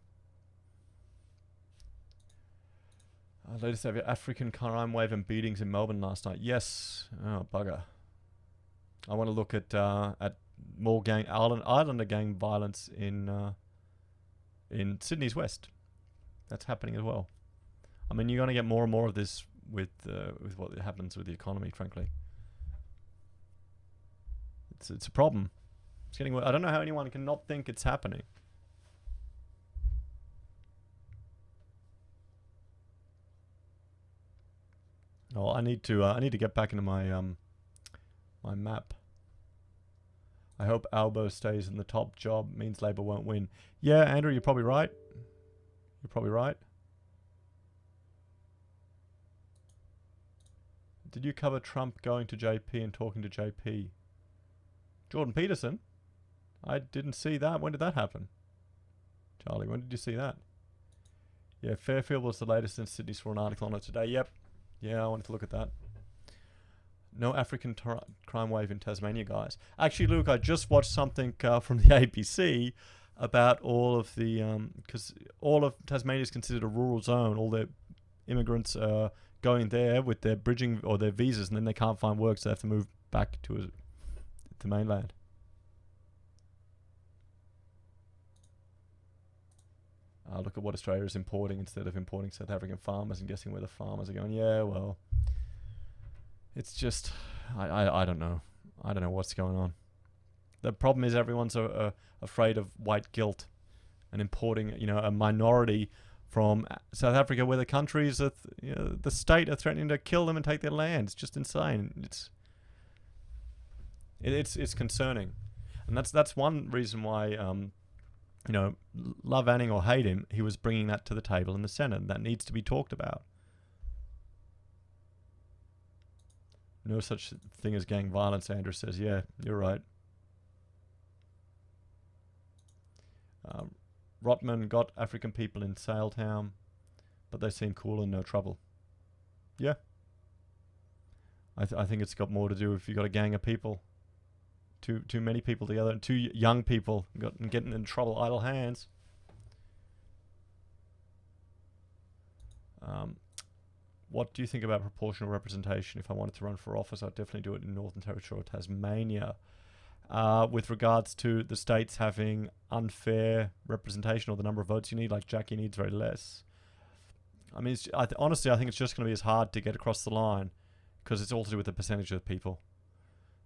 Latest African crime wave and beatings in Melbourne last night. Yes. Oh, bugger. I want to look at more Islander gang violence in Sydney's West. That's happening as well. I mean, you're going to get more and more of this with what happens with the economy, frankly. It's a problem. It's getting worse. I don't know how anyone can not think it's happening. Oh, I need to get back into my my map. I hope Albo stays in the top. Job means Labour won't win. Yeah, Andrew, you're probably right. You're probably right. Did you cover Trump going to JP and talking to JP? Jordan Peterson? I didn't see that. When did that happen? Charlie, when did you see that? Yeah, Fairfield was the latest in Sydney. Saw an article on it today. Yep. Yeah, I wanted to look at that. No African crime wave in Tasmania, guys. Actually, Luke, I just watched something from the ABC about all of the... because all of Tasmania is considered a rural zone. All the immigrants are going there with their bridging or their visas, and then they can't find work, so they have to move back to the mainland. Look at what Australia is importing instead of importing South African farmers and guessing where the farmers are going. Yeah, well... It's just, I don't know. I don't know what's going on. The problem is everyone's afraid of white guilt and importing, a minority from South Africa, where the countries, the state are threatening to kill them and take their land. It's just insane. It's concerning, and that's one reason why, love Anning or hate him, he was bringing that to the table in the Senate. That needs to be talked about. No such thing as gang violence, Andrew says. Yeah, you're right. Rotman got African people in Saletown, but they seem cool and no trouble. Yeah. I think it's got more to do if you got a gang of people. Too many people together, too young people getting in trouble, idle hands. What do you think about proportional representation? If I wanted to run for office, I'd definitely do it in Northern Territory or Tasmania. With regards to the states having unfair representation or the number of votes you need, like Jackie needs very less. I mean, honestly, I think it's just going to be as hard to get across the line because it's all to do with the percentage of people.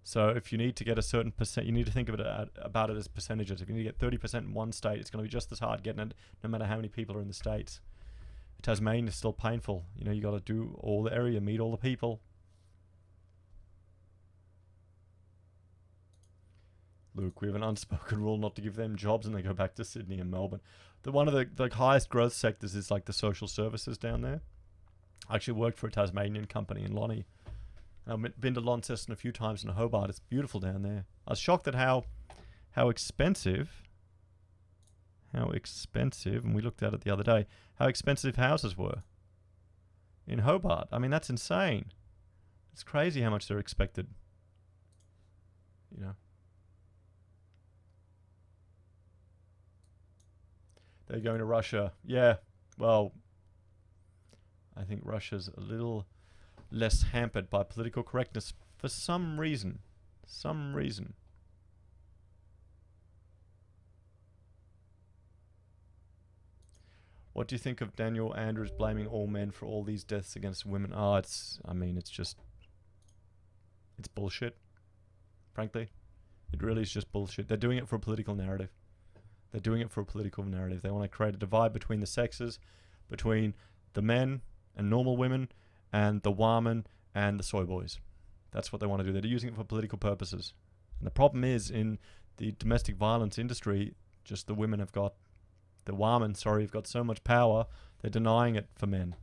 So if you need to get a certain percent, you need to think of it about it as percentages. If you need to get 30% in one state, it's going to be just as hard getting it no matter how many people are in the states. Tasmania is still painful. You know, you got to do all the area, meet all the people. Luke, we have an unspoken rule not to give them jobs and they go back to Sydney and Melbourne. One of the highest growth sectors is like the social services down there. I actually worked for a Tasmanian company in Lonnie. I've been to Launceston a few times in Hobart. It's beautiful down there. I was shocked at how expensive, and we looked at it the other day, how expensive houses were in Hobart. I mean, that's insane. It's crazy how much they're expected. You know. They're going to Russia. Yeah, well, I think Russia's a little less hampered by political correctness for some reason. What do you think of Daniel Andrews blaming all men for all these deaths against women? Oh, it's bullshit. Frankly, it really is just bullshit. They're doing it for a political narrative. They want to create a divide between the sexes, between the men and normal women and the women and the soy boys. That's what they want to do. They're using it for political purposes. And the problem is in the domestic violence industry, just the women have got so much power, they're denying it for men.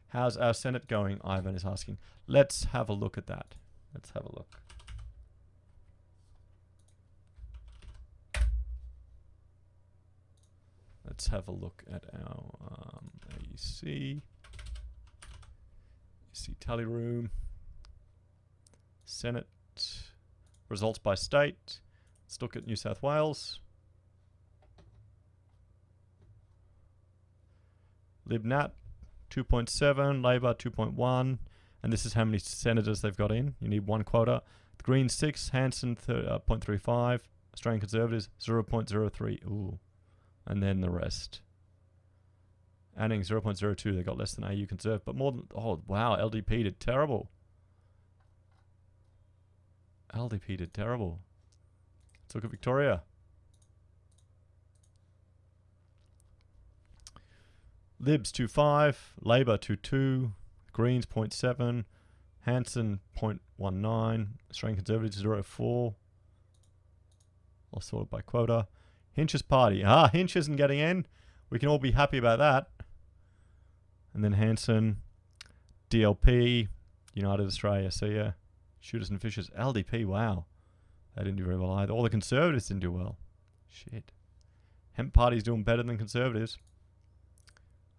How's our Senate going? Ivan is asking. Let's have a look at that. Let's have a look. Let's have a look at our AEC tally room. Senate results by state. Let's look at New South Wales. Lib Nat 2.7, Labor 2.1, and this is how many senators they've got in. You need one quota. The Greens 6, Hanson 0.35, Australian Conservatives 0.03. Ooh. And then the rest. Anning 0.02. They got less than AU Conserve, but more than... Oh, wow. LDP did terrible. Let's look at Victoria. Libs 2.5. Labor 2.2. Greens 0.7. Hanson 0.19. Australian Conservatives 0.4. All sorted by quota. Hinch's party. Hinch isn't getting in. We can all be happy about that. And then Hanson, DLP, United Australia. So yeah, shooters and fishers. LDP, wow. They didn't do very well either. All the Conservatives didn't do well. Shit. Hemp Party's doing better than Conservatives.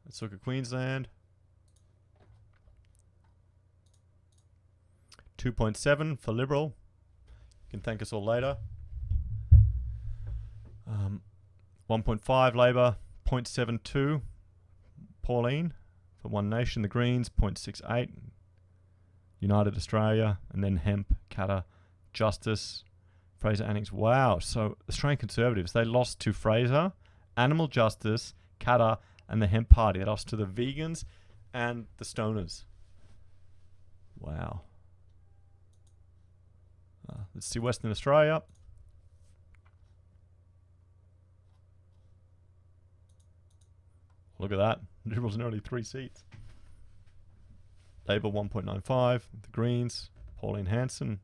Let's look at Queensland. 2.7 for Liberal. You can thank us all later. 1.5 Labor, 0.72 Pauline for One Nation. The Greens 0.68 United Australia, and then Hemp, Katter, Justice, Fraser Annings. Wow, so Australian Conservatives, they lost to Fraser, Animal Justice, Katter, and the Hemp Party. They lost to the Vegans and the Stoners. Wow. Let's see Western Australia. Look at that. Liberals in only 3 seats. Labor 1.95. The Greens, Pauline Hanson,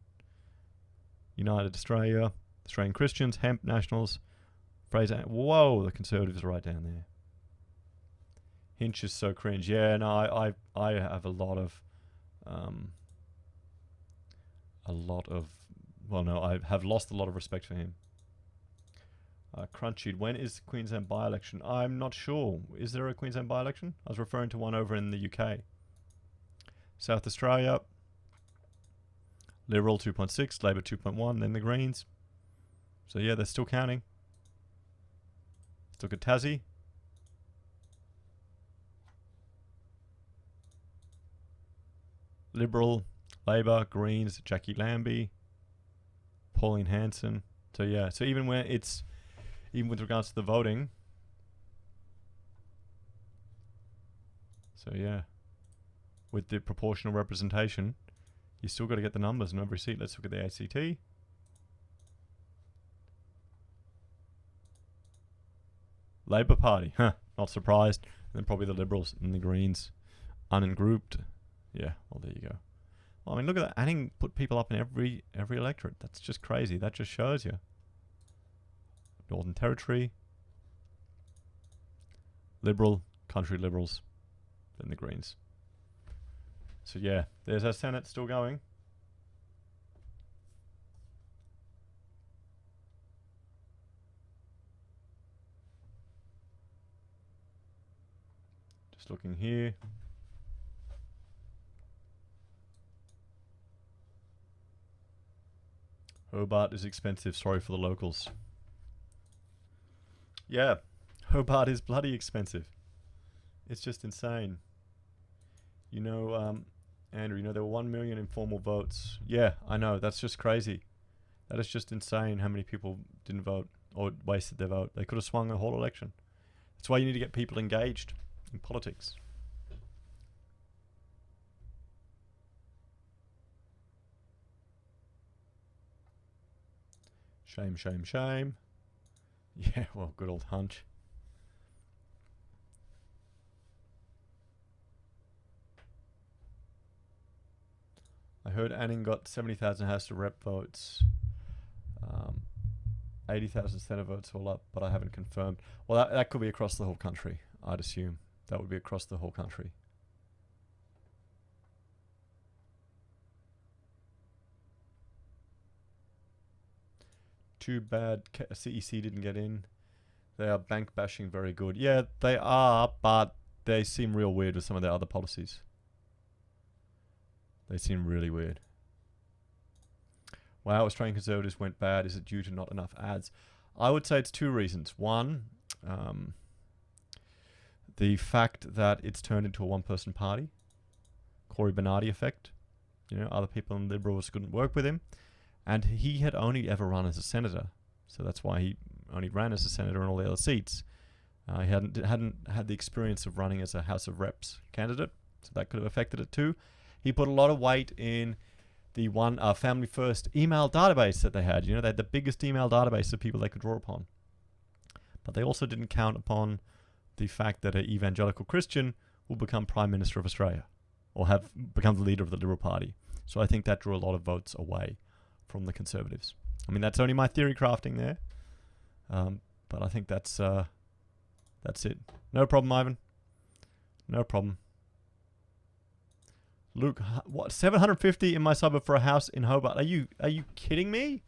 United Australia, Australian Christians, Hemp, Nationals, Fraser. Whoa, the Conservatives are right down there. Hinch is so cringe. Yeah, no, I have a lot of a lot of... Well, no, I have lost a lot of respect for him. Crunchy, when is the Queensland by-election? I'm not sure. Is there a Queensland by-election? I was referring to one over in the UK. South Australia, Liberal 2.6, Labor 2.1, then the Greens. So yeah, they're still counting. Let's look at Tassie. Liberal, Labor, Greens, Jackie Lambie, Pauline Hanson. So yeah, so even when it's... Even with regards to the voting. So yeah, with the proportional representation, you still got to get the numbers in every seat. Let's look at the ACT. Labor Party, not surprised. And then probably the Liberals and the Greens, ungrouped. Yeah, well there you go. Well, I mean, look at that. Anning put people up in every electorate. That's just crazy. That just shows you. Northern Territory, Liberal, Country Liberals, then the Greens. So yeah, there's our Senate still going. Just looking here. Hobart is expensive, sorry for the locals. Yeah, Hobart is bloody expensive. It's just insane. You know, Andrew, you know, there were 1 million informal votes. Yeah, I know, that's just crazy. That is just insane how many people didn't vote or wasted their vote. They could have swung a whole election. That's why you need to get people engaged in politics. Shame, shame, shame. Yeah, well, good old hunch. I heard Anning got 70,000 House of Rep votes, 80,000 Senate votes all up, but I haven't confirmed. Well, that could be across the whole country, I'd assume. That would be across the whole country. Too bad CEC didn't get in. They are bank bashing very good. Yeah, they are, but they seem real weird with some of their other policies. They seem really weird. Wow, Australian Conservatives went bad. Is it due to not enough ads? I would say it's two reasons. One, the fact that it's turned into a one-person party. Corey Bernardi effect. You know, other people in Liberals couldn't work with him. And he had only ever run as a senator. So that's why he only ran as a senator in all the other seats. He hadn't had the experience of running as a House of Reps candidate. So that could have affected it too. He put a lot of weight in the one Family First email database that they had. You know, they had the biggest email database of people they could draw upon. But they also didn't count upon the fact that an evangelical Christian will become Prime Minister of Australia or have become the leader of the Liberal Party. So I think that drew a lot of votes away from the Conservatives. I mean, that's only my theory crafting there. But I think that's it. No problem, Ivan. No problem. Luke, what, 750 in my suburb for a house in Hobart? Are you kidding me?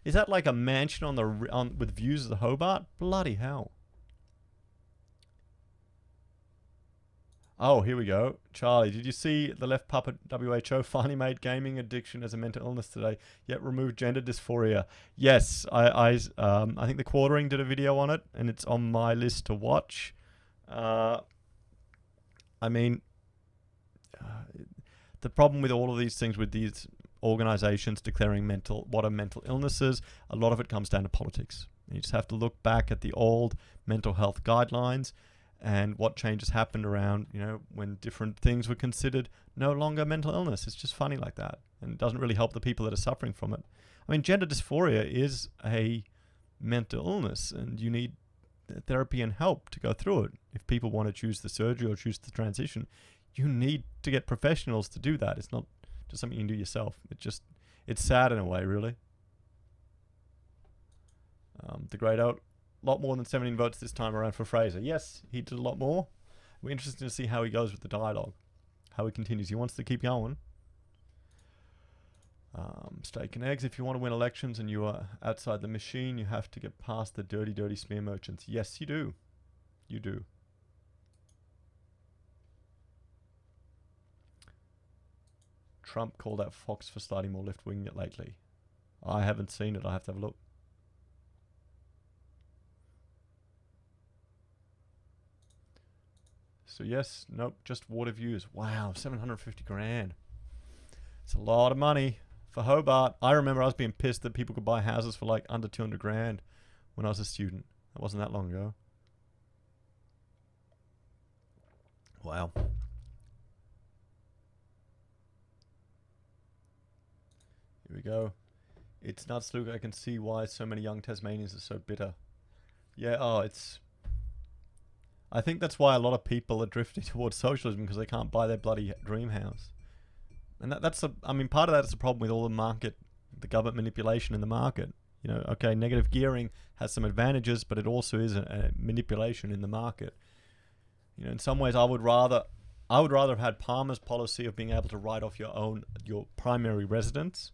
Is that like a mansion on with views of the Hobart? Bloody hell. Oh, here we go. Charlie, did you see the left puppet WHO finally made gaming addiction as a mental illness today, yet removed gender dysphoria? Yes, I think the Quartering did a video on it, and it's on my list to watch. I mean, the problem with all of these things, with these organizations declaring what are mental illnesses, a lot of it comes down to politics. You just have to look back at the old mental health guidelines and what changes happened around, you know, when different things were considered no longer mental illness. It's just funny like that. And it doesn't really help the people that are suffering from it. I mean, gender dysphoria is a mental illness, and you need therapy and help to go through it. If people want to choose the surgery or choose the transition, you need to get professionals to do that. It's not just something you can do yourself. It's sad in a way, really. The grade out. A lot more than 17 votes this time around for Fraser. Yes, he did a lot more. We're interested to see how he goes with the dialogue, how he continues. He wants to keep going. Steak and eggs. If you want to win elections and you are outside the machine, you have to get past the dirty, dirty smear merchants. Yes, you do. You do. Trump called out Fox for starting more left-wing lately. I haven't seen it. I have to have a look. So yes, nope, just water views. Wow, 750 grand. It's a lot of money for Hobart. I remember I was being pissed that people could buy houses for like under 200 grand when I was a student. That wasn't that long ago. Wow. Here we go. It's nuts, Luke. I can see why so many young Tasmanians are so bitter. Yeah, oh, it's... I think that's why a lot of people are drifting towards socialism, because they can't buy their bloody dream house. And that's a... I mean, part of that is a problem with all the market, the government manipulation in the market. You know, okay, negative gearing has some advantages, but it also is a manipulation in the market. You know, in some ways, I would rather have had Palmer's policy of being able to write off your primary residence.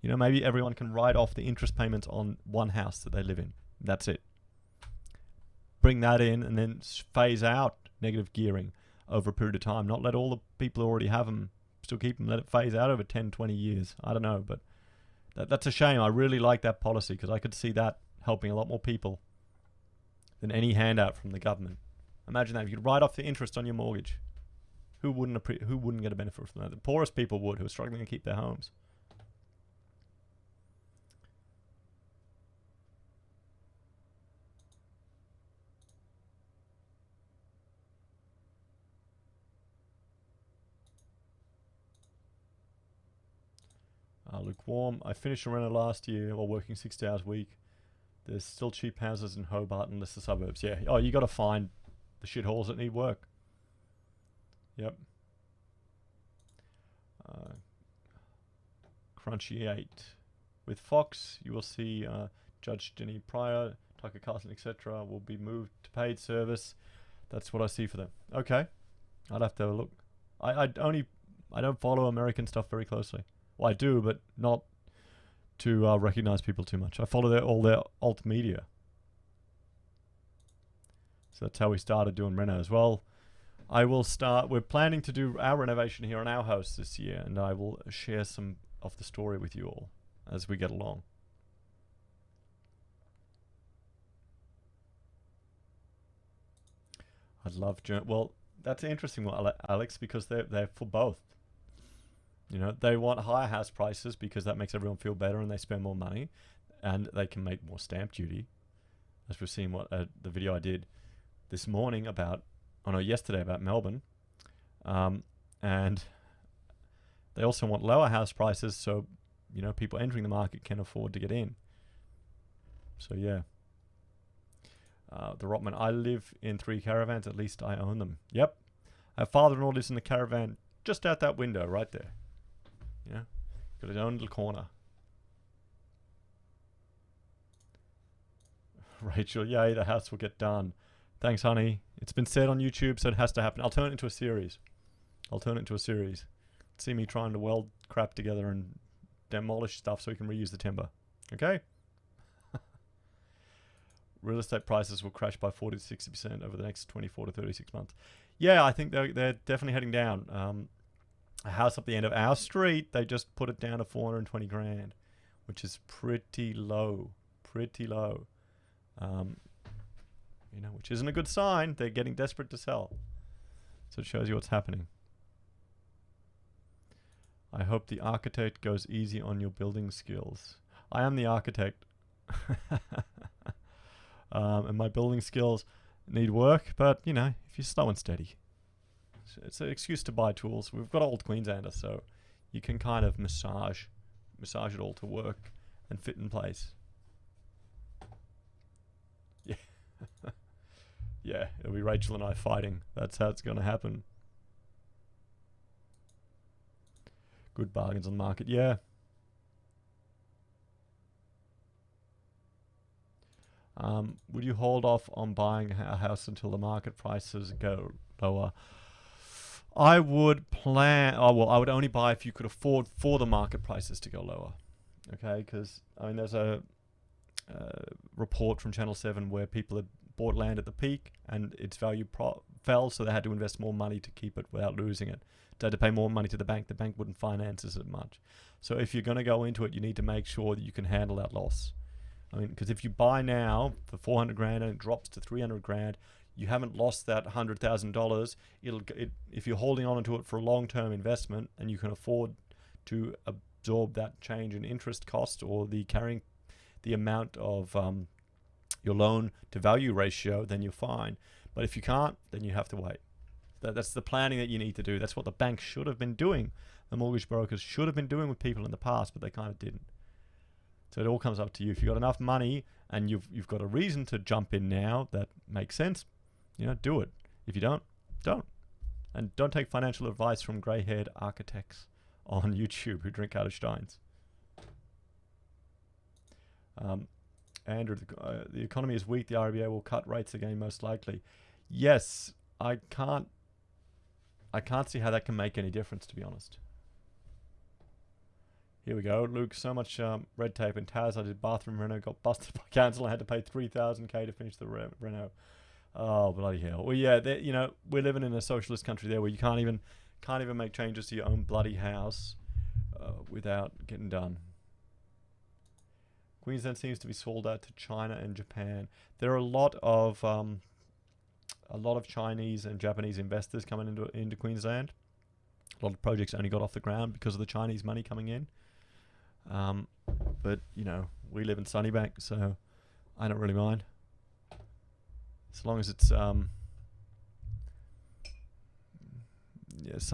You know, maybe everyone can write off the interest payments on one house that they live in. That's it. Bring that in and then phase out negative gearing over a period of time. Not let all the people who already have them still keep them. Let it phase out over 10, 20 years. I don't know, but that's a shame. I really like that policy because I could see that helping a lot more people than any handout from the government. Imagine that. If you could write off the interest on your mortgage, who wouldn't get a benefit from that? The poorest people would, who are struggling to keep their homes. Lukewarm. I finished a reno last year while working 60 hours a week. There's still cheap houses in Hobart unless the suburbs. Yeah. Oh, you got to find the shitholes that need work. Yep. Crunchy 8. With Fox, you will see Judge Jenny Pryor, Tucker Carlson, etc. will be moved to paid service. That's what I see for them. Okay. I'd have to have a look. I don't follow American stuff very closely. Well, I do, but not to recognize people too much. I follow all their alt media. So that's how we started doing renos. Well, we're planning to do our renovation here on our house this year, and I will share some of the story with you all as we get along. I'd love... Well, that's an interesting one, Alex, because they're for both. You know, they want higher house prices because that makes everyone feel better and they spend more money and they can make more stamp duty. As we've seen the video I did this morning yesterday about Melbourne. And they also want lower house prices so, you know, people entering the market can afford to get in. So, yeah. The Rotman, I live in 3 caravans, at least I own them. Yep. Our father-in-law lives in the caravan just out that window right there. Yeah, got his own little corner. Rachel, yay, the house will get done. Thanks, honey. It's been said on YouTube, so it has to happen. I'll turn it into a series. See me trying to weld crap together and demolish stuff so we can reuse the timber. Okay? Real estate prices will crash by 40 to 60% over the next 24 to 36 months. Yeah, I think they're definitely heading down. A house up the end of our street, they just put it down to 420 grand, which is pretty low. You know, which isn't a good sign. They're getting desperate to sell. So it shows you what's happening. I hope the architect goes easy on your building skills. I am the architect. And my building skills need work, but, you know, if you're slow and steady. It's an excuse to buy tools. We've got old Queenslander, so you can kind of massage it all to work and fit in place. Yeah. Yeah, it'll be Rachel and I fighting. That's how it's going to happen. Good bargains on the market. Yeah. Would you hold off on buying a house until the market prices go lower? I would plan. Oh well, I would only buy if you could afford for the market prices to go lower. Okay, because I mean, there's a report from Channel 7 where people had bought land at the peak and its value fell, so they had to invest more money to keep it without losing it. They had to pay more money to the bank. The bank wouldn't finance it much. So if you're going to go into it, you need to make sure that you can handle that loss. I mean, because if you buy now for 400 grand and it drops to 300 grand, you haven't lost that $100,000. If you're holding on to it for a long-term investment and you can afford to absorb that change in interest cost or the carrying the amount of your loan to value ratio, then you're fine. But if you can't, then you have to wait. That's the planning that you need to do. That's what the bank should have been doing. The mortgage brokers should have been doing with people in the past, but they kind of didn't. So it all comes up to you. If you've got enough money and you've got a reason to jump in now that makes sense, do it. If you don't. And don't take financial advice from grey-haired architects on YouTube who drink out of steins. Andrew, the economy is weak. The RBA will cut rates again, most likely. Yes, I can't see how that can make any difference, to be honest. Here we go. Luke, so much red tape in Taz. I did bathroom reno, got busted by council. I had to pay 3,000 to finish the reno. Oh, bloody hell. Well, yeah, we're living in a socialist country there where you can't even make changes to your own bloody house without getting done. Queensland seems to be sold out to China and Japan. There are a lot of Chinese and Japanese investors coming into Queensland. A lot of projects only got off the ground because of the Chinese money coming in. But we live in Sunnybank, so I don't really mind. As long as it's some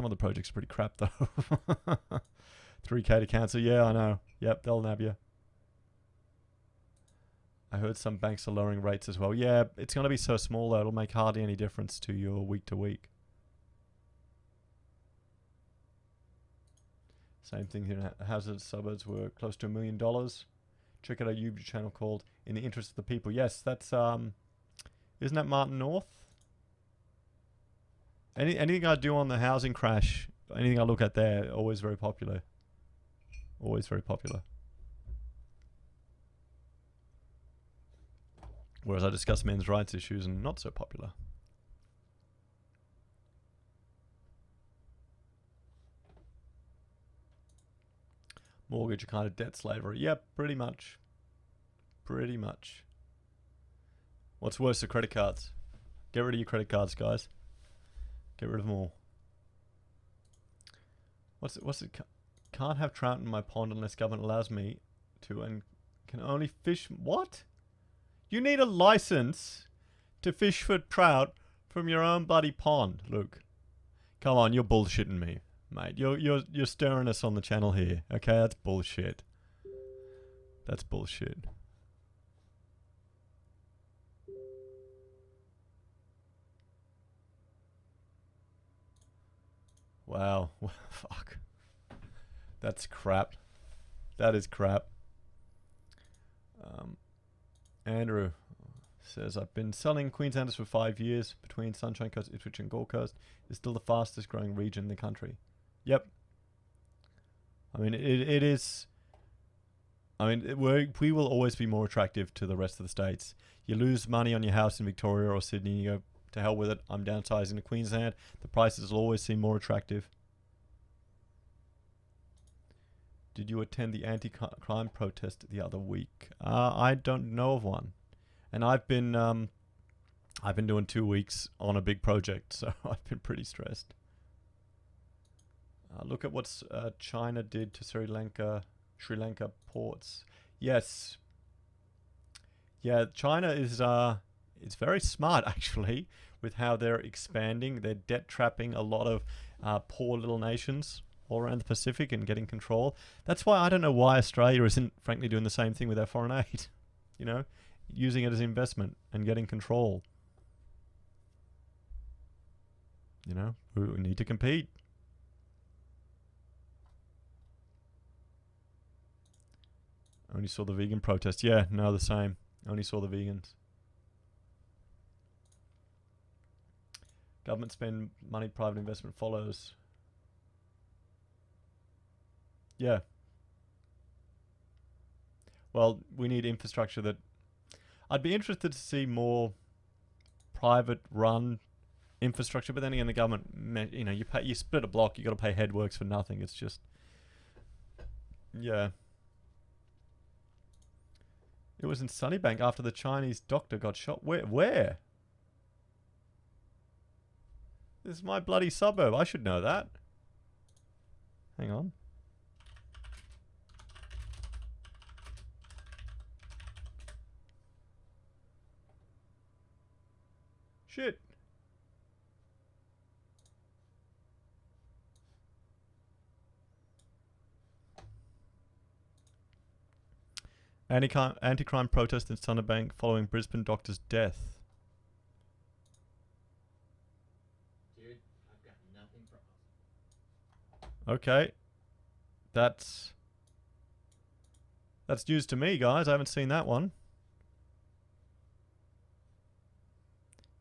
of the projects are pretty crap though. 3K to council, yeah, I know. Yep, they'll nab you. I heard some banks are lowering rates as well. Yeah, it's going to be so small though, it'll make hardly any difference to your week to week. Same thing here. Hazard suburbs were close to $1 million. Check out our YouTube channel called In the Interest of the People. Yes, that's isn't that Martin North? Anything I do on the housing crash, anything I look at there, always very popular. Always very popular. Whereas I discuss men's rights issues and not so popular. Mortgage, a kind of debt slavery. Yep, pretty much. Pretty much. What's worse, the credit cards? Get rid of your credit cards, guys. Get rid of them all. What's it? Can't have trout in my pond unless government allows me to, and can only fish. What? You need a license to fish for trout from your own bloody pond, Luke. Come on, you're bullshitting me, mate. You're stirring us on the channel here. Okay, that's bullshit. That's bullshit. Wow. Fuck. That's crap. That is crap. Andrew says, I've been selling Queenslanders for 5 years between Sunshine Coast, Ipswich and Gold Coast. It's still the fastest growing region in the country. Yep. I mean, it is... I mean, we will always be more attractive to the rest of the states. You lose money on your house in Victoria or Sydney, and you go, to hell with it, I'm downsizing to Queensland. The prices will always seem more attractive. Did you attend the anti-crime protest the other week? I don't know of one, and I've been doing 2 weeks on a big project, so I've been pretty stressed. Look at what China did to Sri Lanka ports. Yes, yeah, China is it's very smart actually with how they're expanding. They're debt trapping a lot of poor little nations all around the Pacific and getting control. That's why I don't know why Australia isn't, frankly, doing the same thing with their foreign aid. You know, using it as investment and getting control. You know, we need to compete. Only saw the vegan protest. Yeah, no, the same. Only saw the vegans. Government spend money, private investment follows. Yeah. Well, we need infrastructure that... I'd be interested to see more private-run infrastructure, but then again, the government, you know, you split a block, you got to pay headworks for nothing. It's just... Yeah. It was in Sunnybank after the Chinese doctor got shot. Where? This is my bloody suburb. I should know that. Hang on. Shit. Anti-crime protest in Sunnybank following Brisbane doctor's death. Dude, I've got nothing for us. Okay. That's news to me, guys. I haven't seen that one.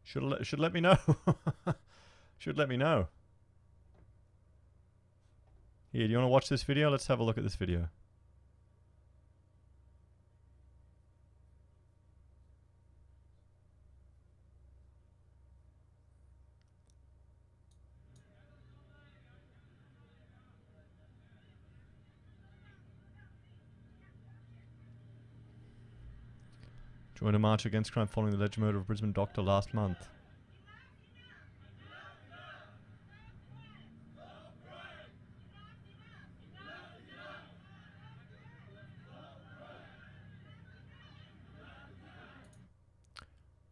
Should let me know. Should let me know. Here, do you want to watch this video? Let's have a look at this video. Joined a march against crime following the alleged murder of a Brisbane doctor last month.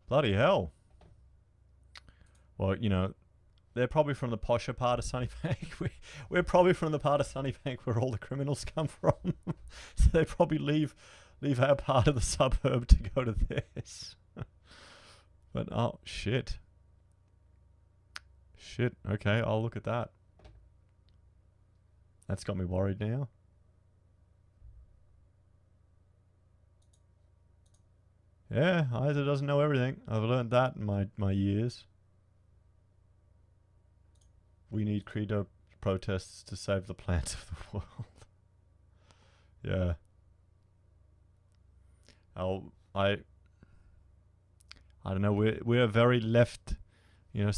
Bloody hell. Well, you know, they're probably from the posher part of Sunnybank. We're probably from the part of Sunnybank where all the criminals come from. So they probably leave our part of the suburb to go to this. But, oh, shit. Shit, okay, I'll look at that. That's got me worried now. Yeah, Isa doesn't know everything. I've learned that in my years. We need credo protests to save the plants of the world. Yeah. I don't know. We're a very left, you know,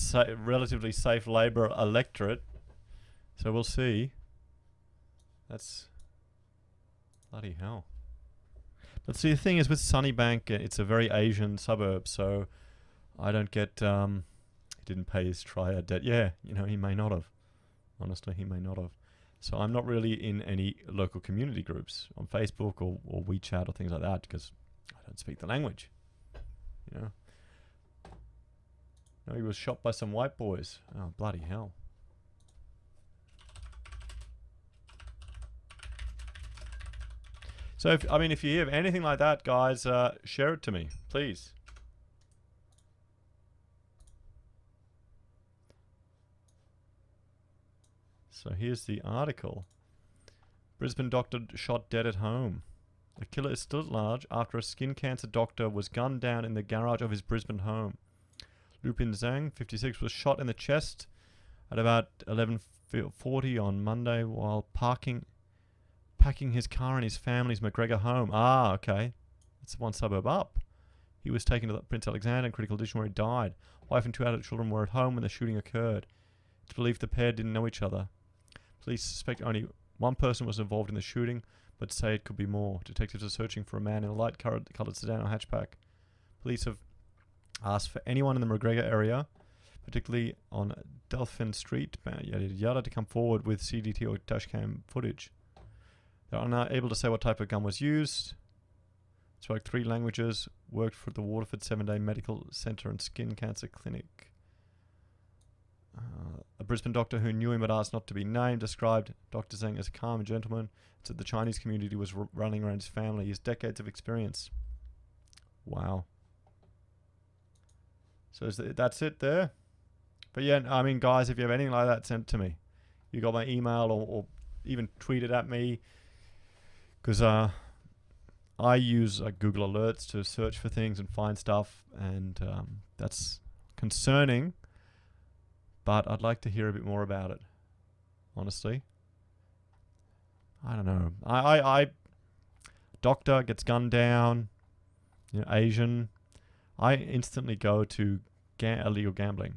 relatively safe Labor electorate. So we'll see. That's bloody hell. But see, the thing is with Sunnybank, it's a very Asian suburb, so I don't get. He didn't pay his triad debt. Yeah, you know, he may not have. Honestly, he may not have. So I'm not really in any local community groups on Facebook or WeChat or things like that because I don't speak the language. You know. No, he was shot by some white boys. Oh, bloody hell. So, if you hear anything like that, guys, share it to me, please. So here's the article. Brisbane doctor shot dead at home. The killer is still at large after a skin cancer doctor was gunned down in the garage of his Brisbane home. Lupin Zhang, 56, was shot in the chest at about 11:40 on Monday while packing his car in his family's McGregor home. Ah, okay. That's one suburb up. He was taken to Prince Alexander in critical condition where he died. Wife and 2 adult children were at home when the shooting occurred. It's believed the pair didn't know each other. Police suspect only one person was involved in the shooting, but say it could be more. Detectives are searching for a man in a light-coloured sedan or hatchback. Police have asked for anyone in the McGregor area, particularly on Delphin Street, yada, to come forward with CDT or dashcam footage. They are not able to say what type of gun was used. Spoke 3 languages. Worked for the Waterford 7-day medical centre and skin cancer clinic. A Brisbane doctor who knew him but asked not to be named described Dr. Zhang as a calm gentleman. Said the Chinese community was running around his family. He has decades of experience. Wow. So that's it there. But yeah, I mean, guys, if you have anything like that, send it to me. You got my email or even tweet it at me. Because I use Google Alerts to search for things and find stuff. And that's concerning. But I'd like to hear a bit more about it, honestly. I don't know. I doctor gets gunned down, you know, Asian. I instantly go to illegal gambling.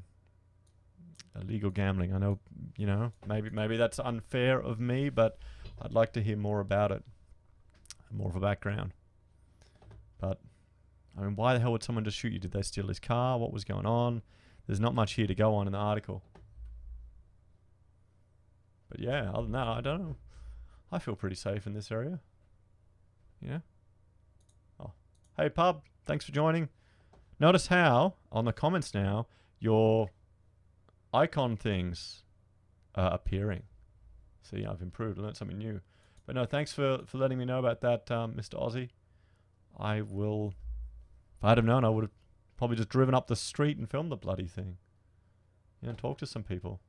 Illegal gambling. I know, you know, maybe that's unfair of me, but I'd like to hear more about it, more of a background. But I mean, why the hell would someone just shoot you? Did they steal his car? What was going on? There's not much here to go on in the article. But yeah, other than that, I don't know. I feel pretty safe in this area. Yeah. Oh, hey pub, thanks for joining. Notice how on the comments now your icon things are appearing. See, I've improved, learned something new. But no, thanks for letting me know about that, Mr. Aussie. I will. If I'd have known, I would have probably just driven up the street and filmed the bloody thing. Yeah, and talk to some people.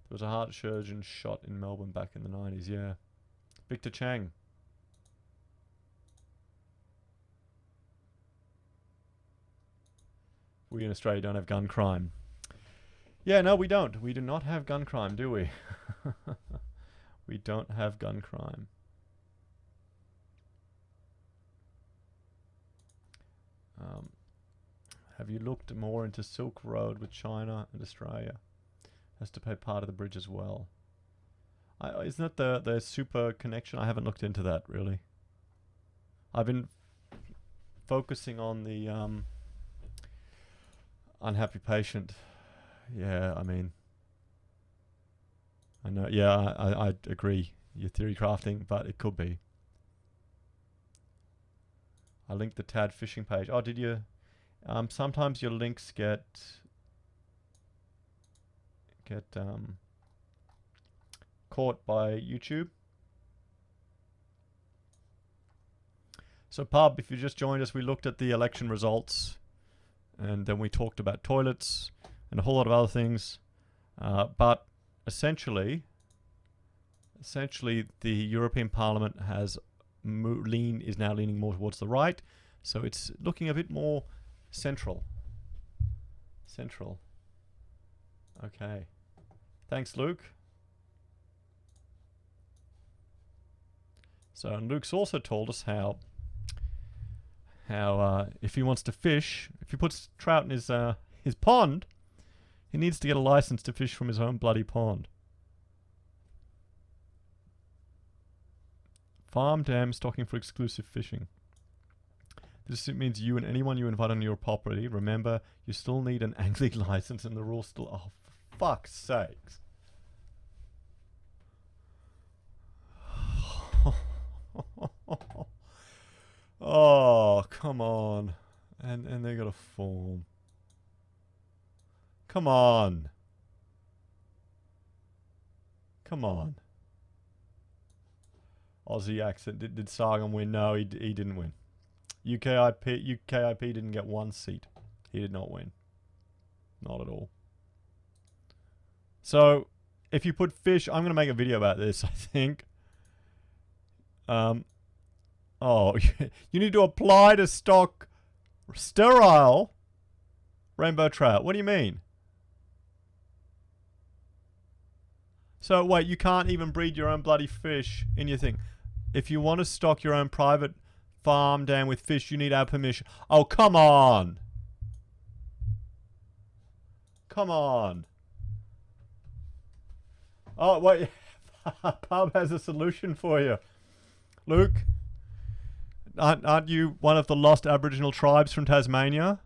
There was a heart surgeon shot in Melbourne back in the 90s, yeah. Victor Chang. We in Australia don't have gun crime. Yeah, no, we don't. We do not have gun crime, do we? We don't have gun crime. Have you looked more into Silk Road with China and Australia? Has to pay part of the bridge as well. Isn't that the super connection? I haven't looked into that, really. I've been focusing on the unhappy patient. Yeah, I mean, I know. Yeah, I agree. You're theory crafting, but it could be. I linked the Tad fishing page. Oh, did you? Sometimes your links get caught by YouTube. So pub, if you just joined us, we looked at the election results, and then we talked about toilets and a whole lot of other things. But essentially, the European Parliament is now leaning more towards the right, so it's looking a bit more central. Okay. Thanks, Luke. So, and Luke's also told us how if he wants to fish, if he puts trout in his pond, he needs to get a license to fish from his own bloody pond. Farm dam stocking for exclusive fishing. This means you and anyone you invite on your property, remember, you still need an angling license and the rules still... Oh, for fuck's sakes. Oh, come on. And they got a form. Come on. Come on. Aussie accent. Did Sargon win? No, he didn't win. UKIP didn't get one seat. He did not win. Not at all. So, if you put fish... I'm going to make a video about this, I think. Oh, you need to apply to stock sterile rainbow trout. What do you mean? So, wait, you can't even breed your own bloody fish in your thing. If you want to stock your own private farm dam with fish, you need our permission. Oh, come on. Come on. Oh, wait. Pub has a solution for you. Luke, aren't you one of the lost Aboriginal tribes from Tasmania?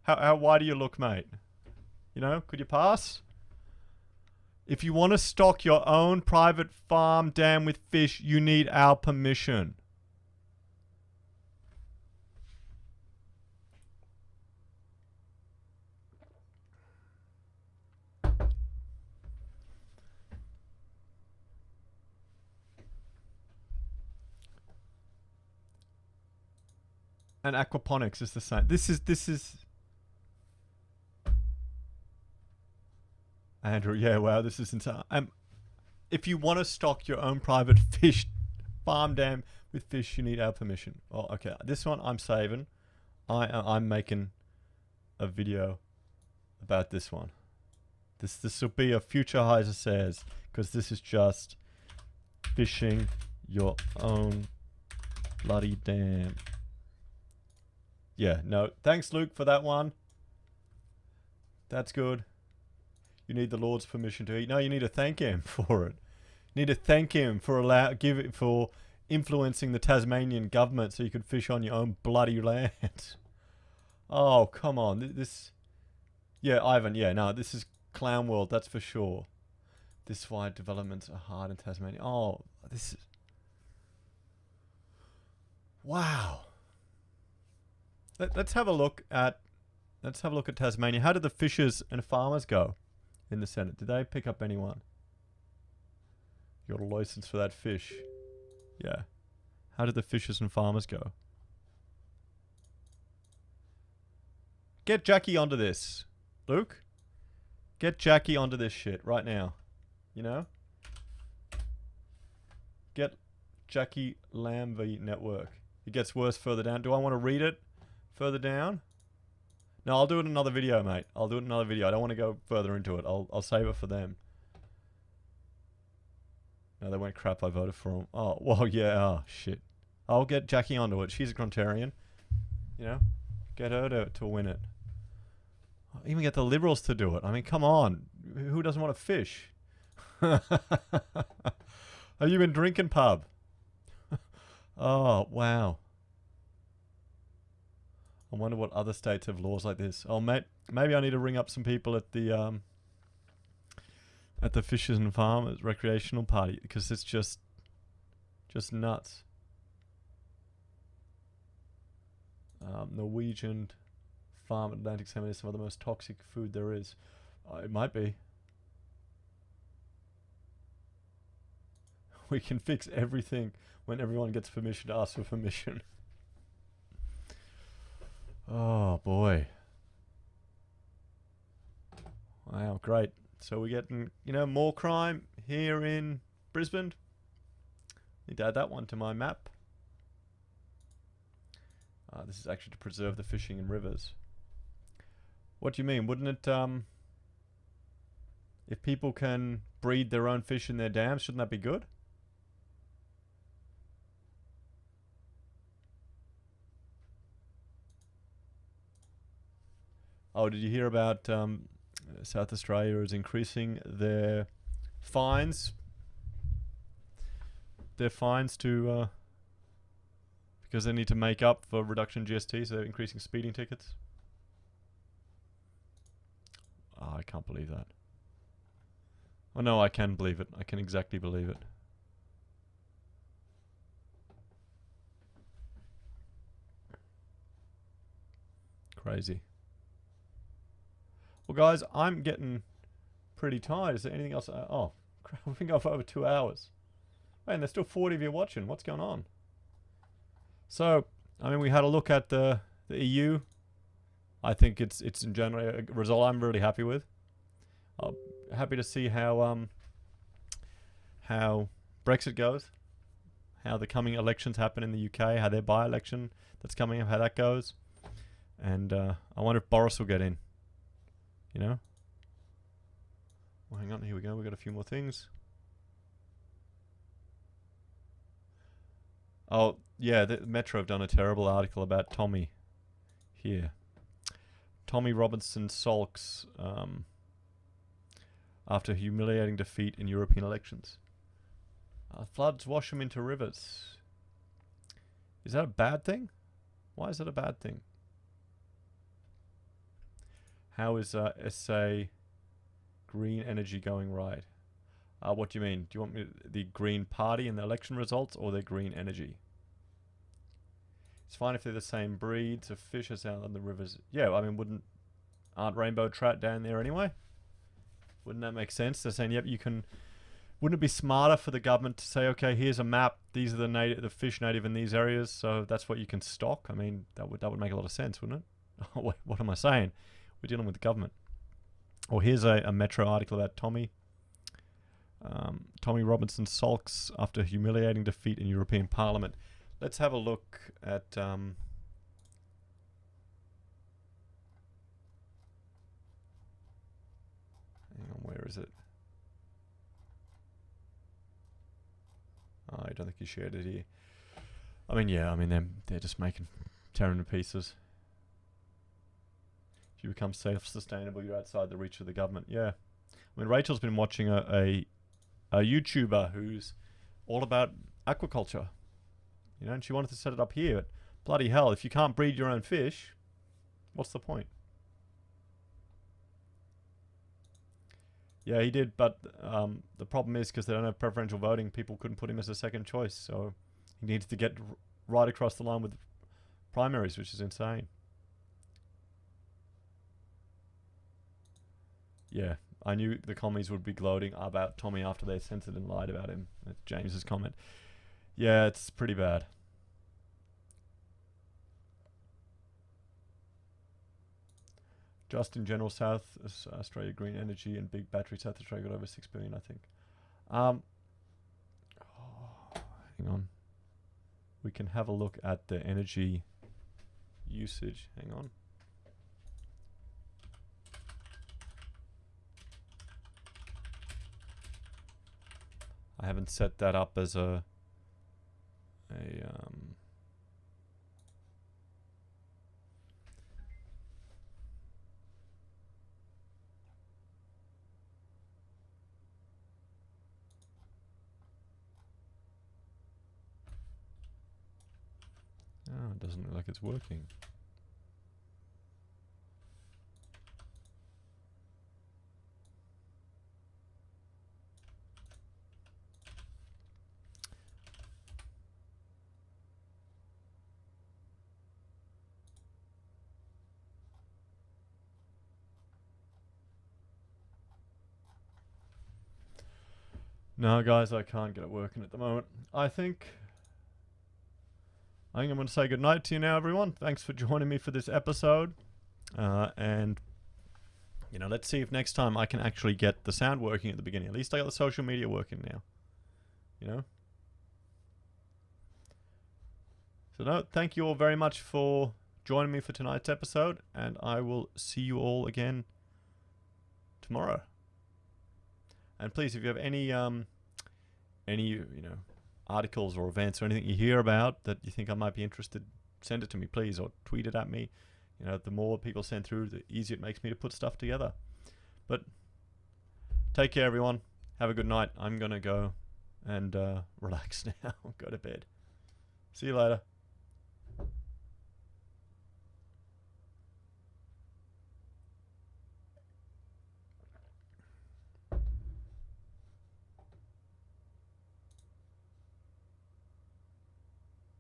How wide do you look, mate? You know, could you pass? If you want to stock your own private farm dam with fish, you need our permission. And aquaponics is the same. This is Andrew, yeah, wow, this is insane. If you want to stock your own private fish farm dam with fish, you need our permission. Oh, okay. This one I'm saving. I'm making a video about this one. This will be a future Heiser says, because this is just fishing your own bloody dam. Yeah, no. Thanks, Luke, for that one. That's good. You need the Lord's permission to eat. No, you need to thank him for it. You need to thank him for influencing the Tasmanian government so you could fish on your own bloody land. Oh, come on. Yeah, Ivan, yeah, no, this is clown world, that's for sure. This is why developments are hard in Tasmania. Oh, this is... Wow. Let's have a look at Tasmania. How did the fishers and farmers go in the Senate? Did they pick up anyone? You got a license for that fish. Yeah. How did the fishers and farmers go? Get Jackie onto this, Luke. Get Jackie onto this shit right now. You know? Get Jackie Lambie Network. It gets worse further down. Do I want to read it further down? No, I'll do it in another video, mate. I'll do it in another video. I don't want to go further into it. I'll save it for them. No, they went crap. I voted for them. Oh, well, yeah. Oh, shit. I'll get Jackie onto it. She's a Grontarian. You know? Get her to win it. I'll even get the Liberals to do it. I mean, come on. Who doesn't want to fish? Have you been drinking, pub? Oh, wow. I wonder what other states have laws like this. Oh, mate, maybe I need to ring up some people at the Fishers and Farmers Recreational Party, because it's just nuts. Norwegian farm Atlantic salmon is some of the most toxic food there is. It might be. We can fix everything when everyone gets permission to ask for permission. Oh boy. Wow, great. So we're getting, more crime here in Brisbane. Need to add that one to my map. This is actually to preserve the fishing in rivers. What do you mean? Wouldn't it, if people can breed their own fish in their dams, shouldn't that be good? Oh, did you hear about South Australia is increasing their fines? Their fines to because they need to make up for reduction in GST, so they're increasing speeding tickets. Oh, I can't believe that. Oh no, I can believe it. I can exactly believe it. Crazy. Well, guys, I'm getting pretty tired. Is there anything else? Oh, crap, we've been going for over 2 hours. Man, there's still 40 of you watching. What's going on? So, I mean, we had a look at the EU. I think it's in general a result I'm really happy with. Happy to see how Brexit goes, how the coming elections happen in the UK, how their by-election that's coming up, how that goes, and I wonder if Boris will get in. Well, hang on, here we go. We've got a few more things. Oh, yeah, the Metro have done a terrible article about Tommy here. Tommy Robinson sulks after humiliating defeat in European elections. Floods wash him into rivers. Is that a bad thing? Why is that a bad thing? How is SA Green Energy going right? What do you mean? Do you want me the Green Party and the election results, or the Green Energy? It's fine if they're the same breeds of fish as out on the rivers. Yeah, I mean, aren't rainbow trout down there anyway? Wouldn't that make sense? They're saying, yep, you can. Wouldn't it be smarter for the government to say, okay, here's a map. These are the fish native in these areas, so that's what you can stock. I mean, that would make a lot of sense, wouldn't it? What am I saying? We're dealing with the government. Or here's a Metro article about Tommy. Tommy Robinson sulks after humiliating defeat in European Parliament. Let's have a look at Where is it? Oh, I don't think he shared it here. I mean, yeah, I mean, they're just tearing to pieces. If you become self-sustainable, you're outside the reach of the government. Yeah. I mean, Rachel's been watching a YouTuber who's all about aquaculture. You know, and she wanted to set it up here. But bloody hell, if you can't breed your own fish, what's the point? Yeah, he did, but the problem is because they don't have preferential voting, people couldn't put him as a second choice, so he needs to get right across the line with primaries, which is insane. Yeah, I knew the commies would be gloating about Tommy after they censored and lied about him. That's James's comment. Yeah, it's pretty bad. Just in general, South Australia green energy and big battery. South Australia got over 6 billion, I think. Hang on. We can have a look at the energy usage. Hang on. I haven't set that up as a oh, it doesn't look like it's working. No, guys, I can't get it working at the moment. I think I'm going to say goodnight to you now, everyone. Thanks for joining me for this episode. And, you know, let's see if next time I can actually get the sound working at the beginning. At least I got the social media working now. You know? So, no, thank you all very much for joining me for tonight's episode. And I will see you all again tomorrow. And please, if you have any articles or events or anything you hear about that you think I might be interested, send it to me, please, or tweet it at me. You know, the more people send through, the easier it makes me to put stuff together. But take care, everyone. Have a good night. I'm going to go and relax now. Go to bed. See you later.